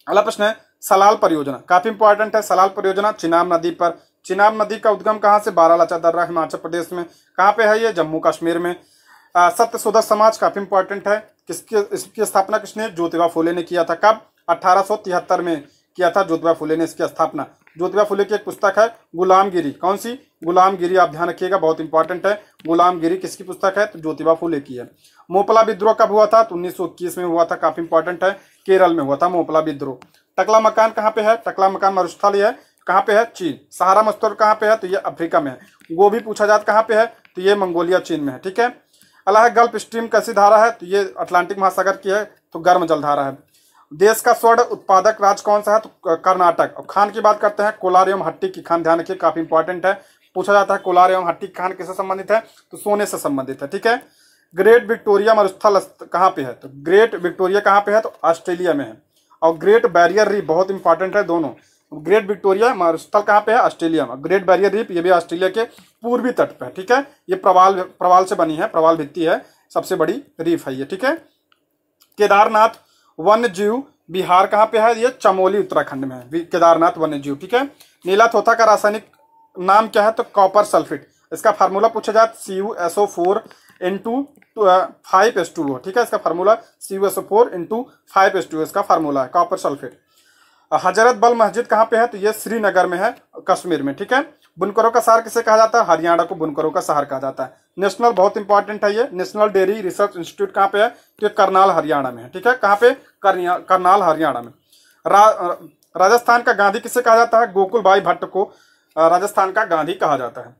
अगला प्रश्न है सलाल परियोजना, काफी इंपॉर्टेंट है। सलाल परियोजना चिनाब नदी पर। चिनाब नदी का उद्गम कहाँ से? बारालाचा दर्रा, हिमाचल प्रदेश में। कहाँ पे है ये? जम्मू कश्मीर में। सत्यशोधक समाज काफी इंपॉर्टेंट है। इसकी स्थापना किसने? ज्योतिबा फुले ने किया था। कब? 1873 में किया था ज्योतिबा फुले ने इसकी स्थापना। ज्योतिबा फुले की एक पुस्तक है गुलामगिरी। कौन सी? गुलामगिरी। आप ध्यान रखिएगा, बहुत इंपॉर्टेंट है। गुलामगिरी किसकी पुस्तक है? तो ज्योतिबा फुले की है। मोपला विद्रोह कब हुआ था? तो 1921 में हुआ था। काफी इंपॉर्टेंट है, केरल में हुआ था मोपला विद्रोह। टकला मकान कहाँ पे है? टकला मकान मरुस्थल है। कहाँ पे है? चीन। सहारा मस्तूर कहाँ पे है? तो ये अफ्रीका में है। गोभी पूछा जाता कहाँ पे है? तो ये मंगोलिया चीन में है। ठीक है, अगला है गल्फ स्ट्रीम कैसी धारा है? तो ये अटलांटिक महासागर की है, तो गर्म जल धारा है। देश का स्वर्ण उत्पादक राज्य कौन सा है? तो कर्नाटक। और खान की बात करते हैं, कोलार एवं हट्टी की खान। ध्यान रखिए, काफी इंपॉर्टेंट है। पूछा जाता है कोलार एवं हट्टी की खान किससे संबंधित है? तो सोने से संबंधित है। ठीक है, ग्रेट विक्टोरिया मरुस्थल कहाँ पे है? तो ग्रेट विक्टोरिया कहाँ पे है? तो ऑस्ट्रेलिया में है। और ग्रेट बैरियर रीफ बहुत इंपॉर्टेंट है दोनों। ग्रेट विक्टोरिया मरुस्थल कहाँ पे है? ऑस्ट्रेलिया में। ग्रेट बैरियर रीफ ये भी ऑस्ट्रेलिया के पूर्वी तट पे है। ठीक है, ये प्रवाल से बनी है, प्रवाल भित्ति है, सबसे बड़ी रीफ है ये। ठीक है, केदारनाथ वन्य जीव बिहार कहाँ पे है? ये चमोली उत्तराखंड में है केदारनाथ वन्य जीव। ठीक है, नीला थोथा का रासायनिक नाम क्या है? तो कॉपर सल्फेट। इसका फार्मूला पूछा जाए CuSO4 × 5H2O। ठीक है, इसका फार्मूला CuSO4 × 5H2O इसका फार्मूला है, कॉपर सल्फेट। हजरत बल मस्जिद कहाँ पे है? तो ये श्रीनगर में है, कश्मीर में। ठीक है, बुनकरों का शहर किसे कहा जाता है? हरियाणा को बुनकरों का शहर कहा जाता है। नेशनल बहुत इंपॉर्टेंट है ये, नेशनल डेयरी रिसर्च इंस्टीट्यूट कहाँ पे है? तो करनाल हरियाणा में है। ठीक है, कहाँ पे? करनाल हरियाणा में। राजस्थान का गांधी किसे कहा जाता है? गोकुल भाई भट्ट को राजस्थान का गांधी कहा जाता है।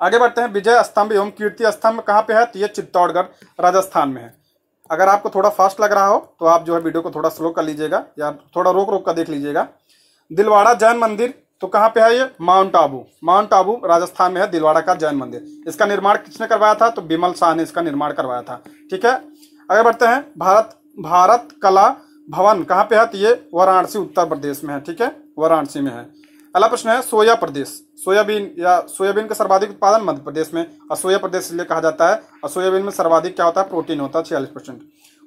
आगे बढ़ते हैं। विजय स्तंभ एवं कीर्ति स्तंभ कहाँ पे है? तो ये चित्तौड़गढ़ राजस्थान में है। अगर आपको थोड़ा फास्ट लग रहा हो तो आप जो है वीडियो को थोड़ा स्लो कर लीजिएगा या थोड़ा रोक रोक कर देख लीजिएगा। दिलवाड़ा जैन मंदिर तो कहाँ पे है? ये माउंट आबू। माउंट आबू राजस्थान में है दिलवाड़ा का जैन मंदिर। इसका निर्माण किसने करवाया था? तो बिमल शाह ने इसका निर्माण करवाया था। ठीक है, आगे बढ़ते हैं। भारत कला भवन कहाँ पे है? तो ये वाराणसी उत्तर प्रदेश में है। ठीक है, वाराणसी में है। अगला प्रश्न है सोया प्रदेश। सोयाबीन का सर्वाधिक उत्पादन मध्य प्रदेश में, और सोया प्रदेश इसलिए कहा जाता है। और सोयाबीन में सर्वाधिक क्या होता है? प्रोटीन होता है 46%।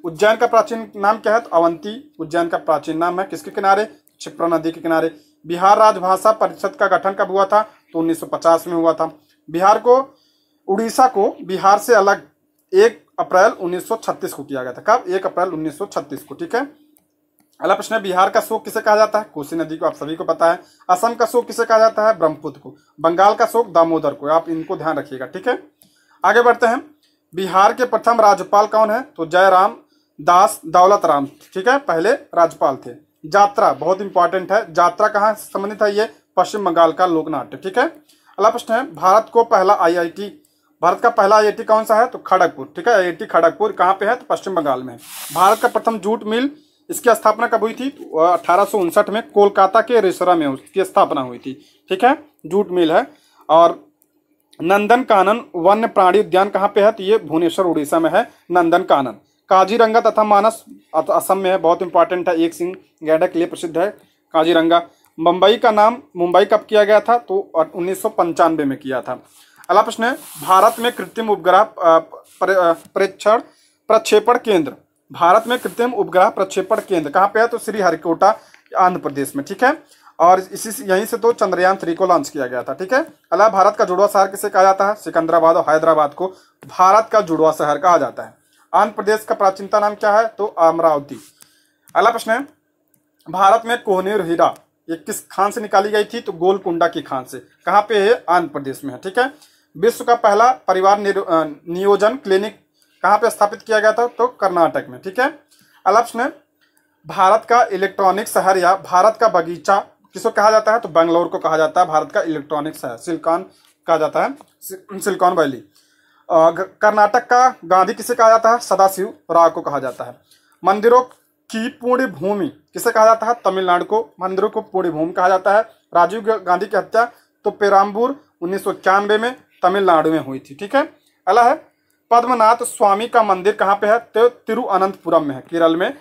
उज्जैन का प्राचीन नाम क्या है? तो अवंती उज्जैन का प्राचीन नाम है। किसके किनारे? क्षिप्रा नदी के किनारे। बिहार राजभाषा परिषद का गठन कब हुआ था? तो 1950 में हुआ था। उड़ीसा को बिहार से अलग 1 अप्रैल 1936 को किया गया था। कब? 1 अप्रैल 1936 को। ठीक है, अगला प्रश्न है बिहार का शोक किसे कहा जाता है? कोसी नदी को, आप सभी को पता है। असम का शोक किसे कहा जाता है? ब्रह्मपुत्र को। बंगाल का शोक दामोदर को। आप इनको ध्यान रखिएगा। ठीक है, आगे बढ़ते हैं। बिहार के प्रथम राज्यपाल कौन है? तो जयराम दास दौलत राम। ठीक है, पहले राज्यपाल थे। यात्रा बहुत इंपॉर्टेंट है। यात्रा कहाँ से संबंधित है? ये पश्चिम बंगाल का लोकनाट्य। ठीक है, अगला प्रश्न है भारत का पहला IIT कौन सा है? तो खड़गपुर। ठीक है, IIT खड़गपुर कहाँ पे है? तो पश्चिम बंगाल में। भारत का प्रथम जूट मिल इसकी स्थापना कब हुई थी? 1859 में कोलकाता के रिसरा में उसकी स्थापना हुई थी। ठीक है, जूट मिल है। और नंदन कानन वन्य प्राणी उद्यान कहाँ पे है? तो ये भुवनेश्वर उड़ीसा में है नंदन कानन। काजीरंगा तथा मानस असम में है, बहुत इंपॉर्टेंट है। एक सिंह गैंडा के लिए प्रसिद्ध है काजीरंगा। मुंबई का नाम मुंबई कब किया गया था? तो 1995 में किया था। अगला प्रश्न है भारत में कृत्रिम उपग्रह प्रक्षेपण केंद्र। भारत में कृत्रिम उपग्रह प्रक्षेपण केंद्र कहाँ पे है? तो श्रीहरिकोटा आंध्र प्रदेश में। ठीक है, और यहीं से तो चंद्रयान 3 को लॉन्च किया गया था। ठीक है, अला भारत का जुड़वा शहर किसे कहा जाता है? सिकंदराबाद और हैदराबाद को भारत का जुड़वा शहर कहा जाता है। आंध्र प्रदेश का प्राचीनता नाम क्या है? तो अमरावती। अगला प्रश्न है, भारत में कोहिनूर हीरा ये किस खान से निकाली गई थी? तो गोलकुंडा की खान से। कहाँ पे है? आंध्र प्रदेश में है। ठीक है। विश्व का पहला परिवार नियोजन क्लिनिक कहाँ पे स्थापित किया गया था? तो कर्नाटक में। ठीक है। अगला प्रश्न है, भारत का इलेक्ट्रॉनिक शहर या भारत का बगीचा किसको कहा जाता है? तो बेंगलोर को कहा जाता है भारत का इलेक्ट्रॉनिक शहर, सिलिकॉन कहा जाता है, सिलिकॉन वैली। कर्नाटक का गांधी किसे कहा जाता है? सदाशिव राव को कहा जाता है। मंदिरों की पूर्ण भूमि किसे कहा जाता है? तमिलनाडु को मंदिरों को पूर्ण भूमि कहा जाता है। राजीव गांधी की हत्या तो पेराम्बूर 1991 में तमिलनाडु में हुई थी। ठीक है। अगला है, पद्मनाथ स्वामी का मंदिर कहाँ पे है? तो तिरुअनंतपुरम में है, केरल में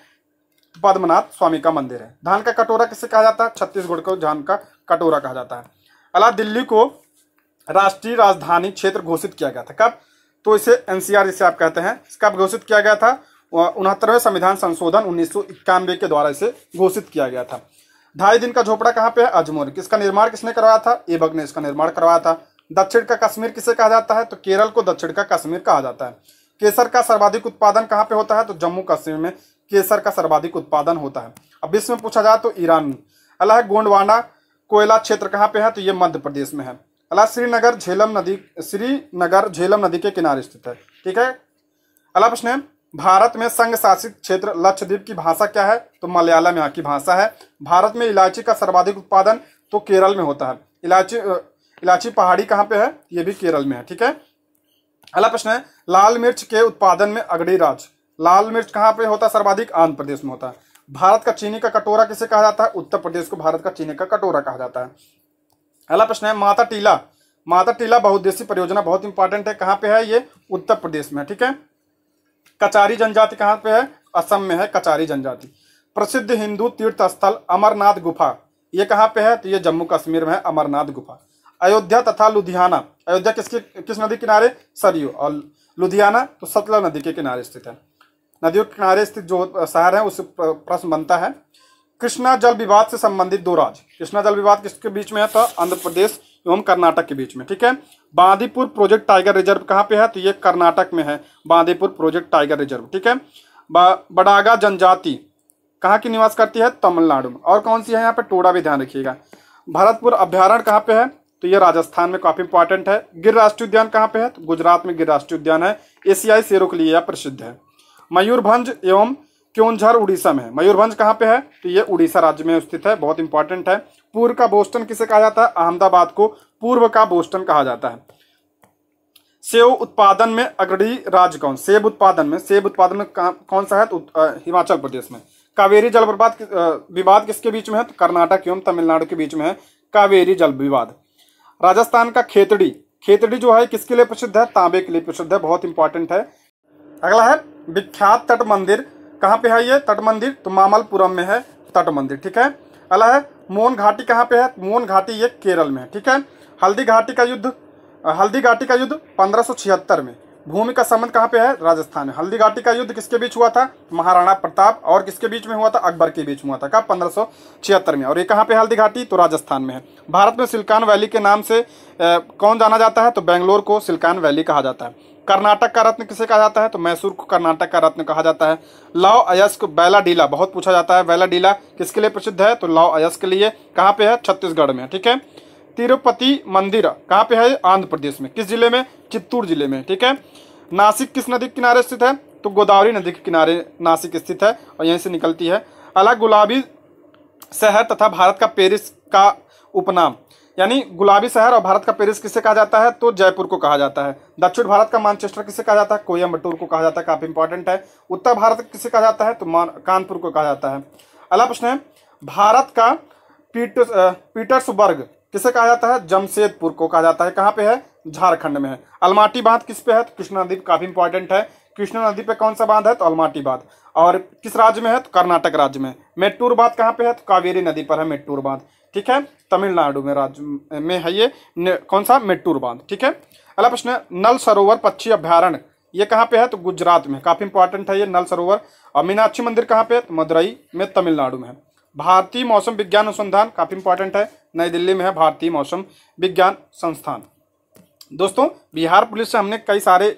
पद्मनाथ स्वामी का मंदिर है। धान का कटोरा किसे कहा जाता है? छत्तीसगढ़ को धान का कटोरा कहा जाता है। अगला, दिल्ली को राष्ट्रीय राजधानी क्षेत्र घोषित किया गया था कब? तो इसे एनसीआर जिसे आप कहते हैं, कब घोषित किया गया था? 69वें संविधान संशोधन 1991 के द्वारा इसे घोषित किया गया था। 2.5 दिन का झोपड़ा कहाँ पे है? अजमेर। किसका निर्माण किसने करवाया था? ऐबक ने इसका निर्माण करवाया था। दक्षिण का कश्मीर किसे कहा जाता है? तो केरल को दक्षिण का कश्मीर कहा जाता है। केसर का सर्वाधिक उत्पादन कहाँ पे होता है? तो जम्मू कश्मीर में केसर का सर्वाधिक उत्पादन होता है। अब विश्व में पूछा जाए तो ईरान में। अल्लाह है, गोंडवाना कोयला क्षेत्र कहाँ पे है? तो ये मध्य प्रदेश में है। अल्लाह, श्रीनगर झेलम नदी के किनारे स्थित है। ठीक है। अगला प्रश्न है, भारत में संघ शासित क्षेत्र लक्षद्वीप की भाषा क्या है? तो मलयालम यहाँ की भाषा है। भारत में इलायची का सर्वाधिक उत्पादन तो केरल में होता है। इलायची पहाड़ी कहाँ पे है? ये भी केरल में है। ठीक है। अगला प्रश्न है, लाल मिर्च के उत्पादन में अग्रणी राज्य, लाल मिर्च कहाँ पे होता है सर्वाधिक? आंध्र प्रदेश में होता है। भारत का चीनी का कटोरा किसे कहा जाता है? उत्तर प्रदेश को भारत का चीनी का कटोरा कहा जाता है। अगला प्रश्न है, माता टीला बहुउद्देशीय परियोजना बहुत इंपॉर्टेंट है, कहाँ पे है? ये उत्तर प्रदेश में। ठीक है। कचारी जनजाति कहाँ पे है? असम में है कचारी जनजाति। प्रसिद्ध हिंदू तीर्थ स्थल अमरनाथ गुफा ये कहाँ पे है? तो ये जम्मू कश्मीर में है अमरनाथ गुफा। अयोध्या तथा लुधियाना, अयोध्या किस नदी किनारे? सरयू। और लुधियाना तो सतलज नदी के किनारे स्थित है। नदियों के किनारे स्थित जो शहर है उस प्रश्न बनता है। कृष्णा जल विवाद से संबंधित 2 राज्य, कृष्णा जल विवाद किसके बीच में है? तो आंध्र प्रदेश एवं कर्नाटक के बीच में। ठीक है। बांदीपुर प्रोजेक्ट टाइगर रिजर्व कहाँ पे है? तो ये कर्नाटक में है, बांदीपुर प्रोजेक्ट टाइगर रिजर्व। ठीक है। बडागा जनजाति कहाँ की निवास करती है? तमिलनाडु में। और कौन सी है यहाँ पे? टोडा भी ध्यान रखिएगा। भरतपुर अभ्यारण्य कहाँ पे है? तो ये राजस्थान में काफी इंपॉर्टेंट है। गिर राष्ट्रीय उद्यान कहाँ पे है? तो गुजरात में गिर राष्ट्रीय उद्यान है, एशियाई शेरों के लिए यह प्रसिद्ध है। मयूरभंज एवं क्योंझर उड़ीसा में है। मयूरभंज कहाँ पे है? तो ये उड़ीसा राज्य में स्थित है, बहुत इंपॉर्टेंट है। पूर्व का बोस्टन किसे कहा जाता है? अहमदाबाद को पूर्व का बोस्टन कहा जाता है। सेब उत्पादन में अग्रणी राज्य कौन? सेब उत्पादन में कौन सा है? तो हिमाचल प्रदेश में। कावेरी जल विवाद किसके बीच में है? तो कर्नाटक एवं तमिलनाडु के बीच में है कावेरी जल विवाद। राजस्थान का खेतड़ी जो है किसके लिए प्रसिद्ध है? तांबे के लिए प्रसिद्ध है, बहुत इंपॉर्टेंट है। अगला है, विख्यात तट मंदिर कहाँ पे है? ये तट मंदिर तो मामल्लपुरम में है तट मंदिर। ठीक है। अगला है, मोन घाटी कहाँ पे है? मोन घाटी ये केरल में है। ठीक है। हल्दी घाटी का युद्ध 1576 में। भूमि का संबंध कहाँ पे है? राजस्थान में। हल्दी घाटी का युद्ध किसके बीच हुआ था? महाराणा प्रताप और किसके बीच में हुआ था? अकबर के बीच में हुआ था। कब? 1576 में। और ये कहाँ पे हल्दी घाटी? तो राजस्थान में है। भारत में सिलिकॉन वैली के नाम से कौन जाना जाता है? तो बेंगलोर को सिलिकॉन वैली कहा जाता है। कर्नाटक का रत्न किसे कहा जाता है? तो मैसूर को कर्नाटक का रत्न कहा जाता है। लौह अयस्क बैलाडीला बहुत पूछा जाता है। बैलाडीला किसके लिए प्रसिद्ध है? तो लौह अयस्क के लिए। कहाँ पे है? छत्तीसगढ़ में। ठीक है। तिरुपति मंदिर कहाँ पे है? आंध्र प्रदेश में। किस जिले में? चित्तूर जिले में। ठीक है। नासिक किस नदी के किनारे स्थित है? तो गोदावरी नदी के किनारे नासिक स्थित है और यहीं से निकलती है। अलग गुलाबी शहर तथा भारत का पेरिस का उपनाम, यानी गुलाबी शहर और भारत का पेरिस किसे कहा जाता है? तो जयपुर को कहा जाता है। दक्षिण भारत का मैनचेस्टर किसे कहा जाता है? कोयम्बटूर को कहा जाता है, काफी इंपॉर्टेंट है। उत्तर भारत किसे कहा जाता है? तो कानपुर को कहा जाता है। अगला प्रश्न है, भारत का पीटर्सबर्ग किसे कहा जाता है? जमशेदपुर को कहा जाता है। कहाँ पे है? झारखंड में है। अलमाटी बांध किस पे है? तो कृष्णा नदी, काफी इंपॉर्टेंट है। कृष्णा नदी पे कौन सा बांध है? तो अलमाटी बांध। और किस राज्य में है? तो कर्नाटक राज्य में। मेट्टूर बांध कहाँ पे है? तो कावेरी नदी पर है मेट्टूर बांध। ठीक है। तमिलनाडु में राज्य में है ये कौन सा? मेट्टूर बांध। ठीक है। अगला प्रश्न है, नल सरोवर पक्षी अभ्यारण्य ये कहाँ पे है? तो गुजरात में, काफी इंपॉर्टेंट है ये नल सरोवर। और मीनाक्षी मंदिर कहाँ पे है? तो मदुरई में तमिलनाडु में है। भारतीय मौसम विज्ञान अनुसंधान काफी इंपॉर्टेंट है, नई दिल्ली में है भारतीय मौसम विज्ञान संस्थान। दोस्तों, बिहार पुलिस से हमने कई सारे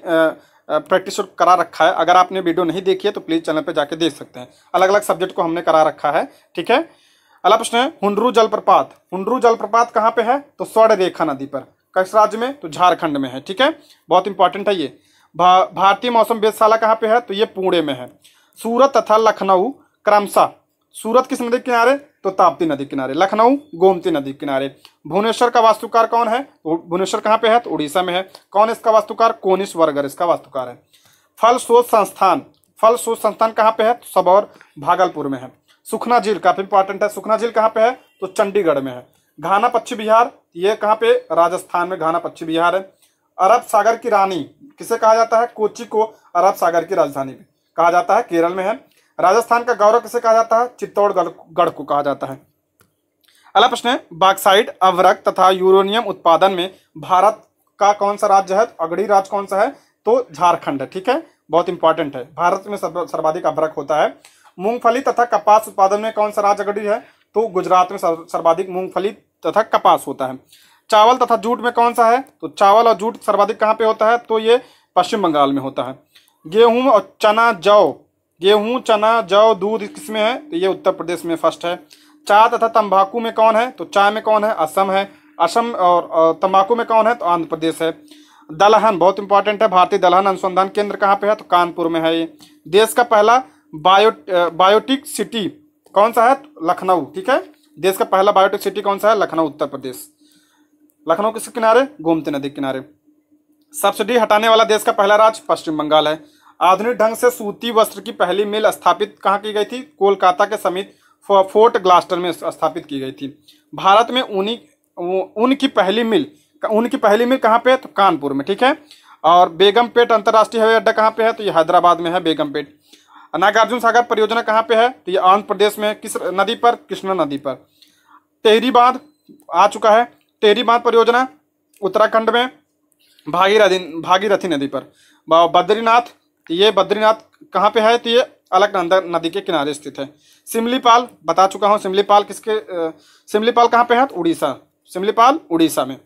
प्रैक्टिस करा रखा है। अगर आपने वीडियो नहीं देखी है तो प्लीज़ चैनल पे जाके देख सकते हैं। अलग अलग सब्जेक्ट को हमने करा रखा है, ठीक है। अगला प्रश्न है हुंडरू जलप्रपात। हुंडरू जलप्रपात कहाँ पे है? तो स्वर्ण रेखा नदी पर। किस राज्य में? तो झारखंड में है, ठीक है। बहुत इंपॉर्टेंट है ये। भारतीय मौसम वेधशाला कहाँ पे है? तो ये पुणे में है। सूरत तथा लखनऊ क्रमशः, सूरत किस नदी के किनारे? तो ताप्ती नदी किनारे, लखनऊ गोमती नदी किनारे। भुवनेश्वर का वास्तुकार कौन है? तो भुवनेश्वर कहाँ पे है? तो उड़ीसा में है। कौन इसका वास्तुकार? कोनिस वर्गर इसका वास्तुकार है। फल शोध संस्थान, फल शोध संस्थान कहाँ पे है? तो सबौर भागलपुर में है। सुखना झील काफी इंपॉर्टेंट है। सुखना झील कहाँ पे है? तो चंडीगढ़ में है। घाना पक्षी विहार, ये कहाँ पे? राजस्थान में घाना पक्षी विहार है। अरब सागर की रानी किसे कहा जाता है? कोच्चि को अरब सागर की राजधानी भी कहा जाता है, केरल में है। राजस्थान का गौरव किसे कहा जाता है? चित्तौड़गढ़ को कहा जाता है। अगला प्रश्न है बॉक्साइट, अभ्रक तथा यूरेनियम उत्पादन में भारत का कौन सा राज्य है? अग्रणी राज्य कौन सा है? तो झारखंड है, ठीक है। बहुत इंपॉर्टेंट है। भारत में सर्वाधिक अभ्रक होता है। मूंगफली तथा कपास उत्पादन में कौन सा राज्य अग्रणी है? तो गुजरात में सर्वाधिक मूंगफली तथा कपास होता है। चावल तथा जूट में कौन सा है? तो चावल और जूट सर्वाधिक कहाँ पे होता है? तो ये पश्चिम बंगाल में होता है। गेहूं और चना जौ, गेहूं चना जौ दूध किसमें है? तो ये उत्तर प्रदेश में फर्स्ट है। चाय तथा तंबाकू में कौन है? तो चाय में कौन है? असम है। असम और तंबाकू में कौन है? तो आंध्र प्रदेश है। दलहन बहुत इंपॉर्टेंट है। भारतीय दलहन अनुसंधान केंद्र कहाँ पे है? तो कानपुर में है। ये देश का पहला बायोटिक सिटी कौन सा है? तो लखनऊ, ठीक है। देश का पहला बायोटिक सिटी कौन सा है? लखनऊ उत्तर प्रदेश। लखनऊ किसके किनारे? गोमती नदी किनारे। सब्सिडी हटाने वाला देश का पहला राज्य पश्चिम बंगाल है। आधुनिक ढंग से सूती वस्त्र की पहली मिल स्थापित कहाँ की गई थी? कोलकाता के समीप फोर्ट ग्लास्टर में स्थापित की गई थी। भारत में ऊन की पहली मिल कहाँ पे है? तो कानपुर में, ठीक है। और बेगमपेट अंतर्राष्ट्रीय हवाई अड्डा कहाँ पे है? तो ये हैदराबाद में है बेगमपेट। नागार्जुन सागर परियोजना कहाँ पे है? तो ये आंध्र प्रदेश में। किस नदी पर? कृष्णा नदी पर। टेहरी बांध आ चुका है। टेहरी बांध परियोजना उत्तराखंड में भागीरथी नदी पर। बद्रीनाथ, ये बद्रीनाथ कहाँ पे है? तो ये अलकनंदा नदी के किनारे स्थित है। सिमलीपाल बता चुका हूँ। सिमलीपाल कहाँ पे है? तो उड़ीसा। सिमलीपाल उड़ीसा में।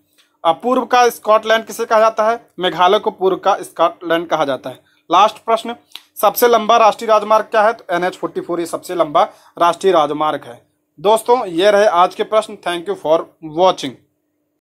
पूर्व का स्कॉटलैंड किसे कहा जाता है? मेघालय को पूर्व का स्कॉटलैंड कहा जाता है। लास्ट प्रश्न, सबसे लंबा राष्ट्रीय राजमार्ग क्या है? तो NH-44 ये सबसे लंबा राष्ट्रीय राजमार्ग है। दोस्तों ये रहे आज के प्रश्न। Thank you for watching.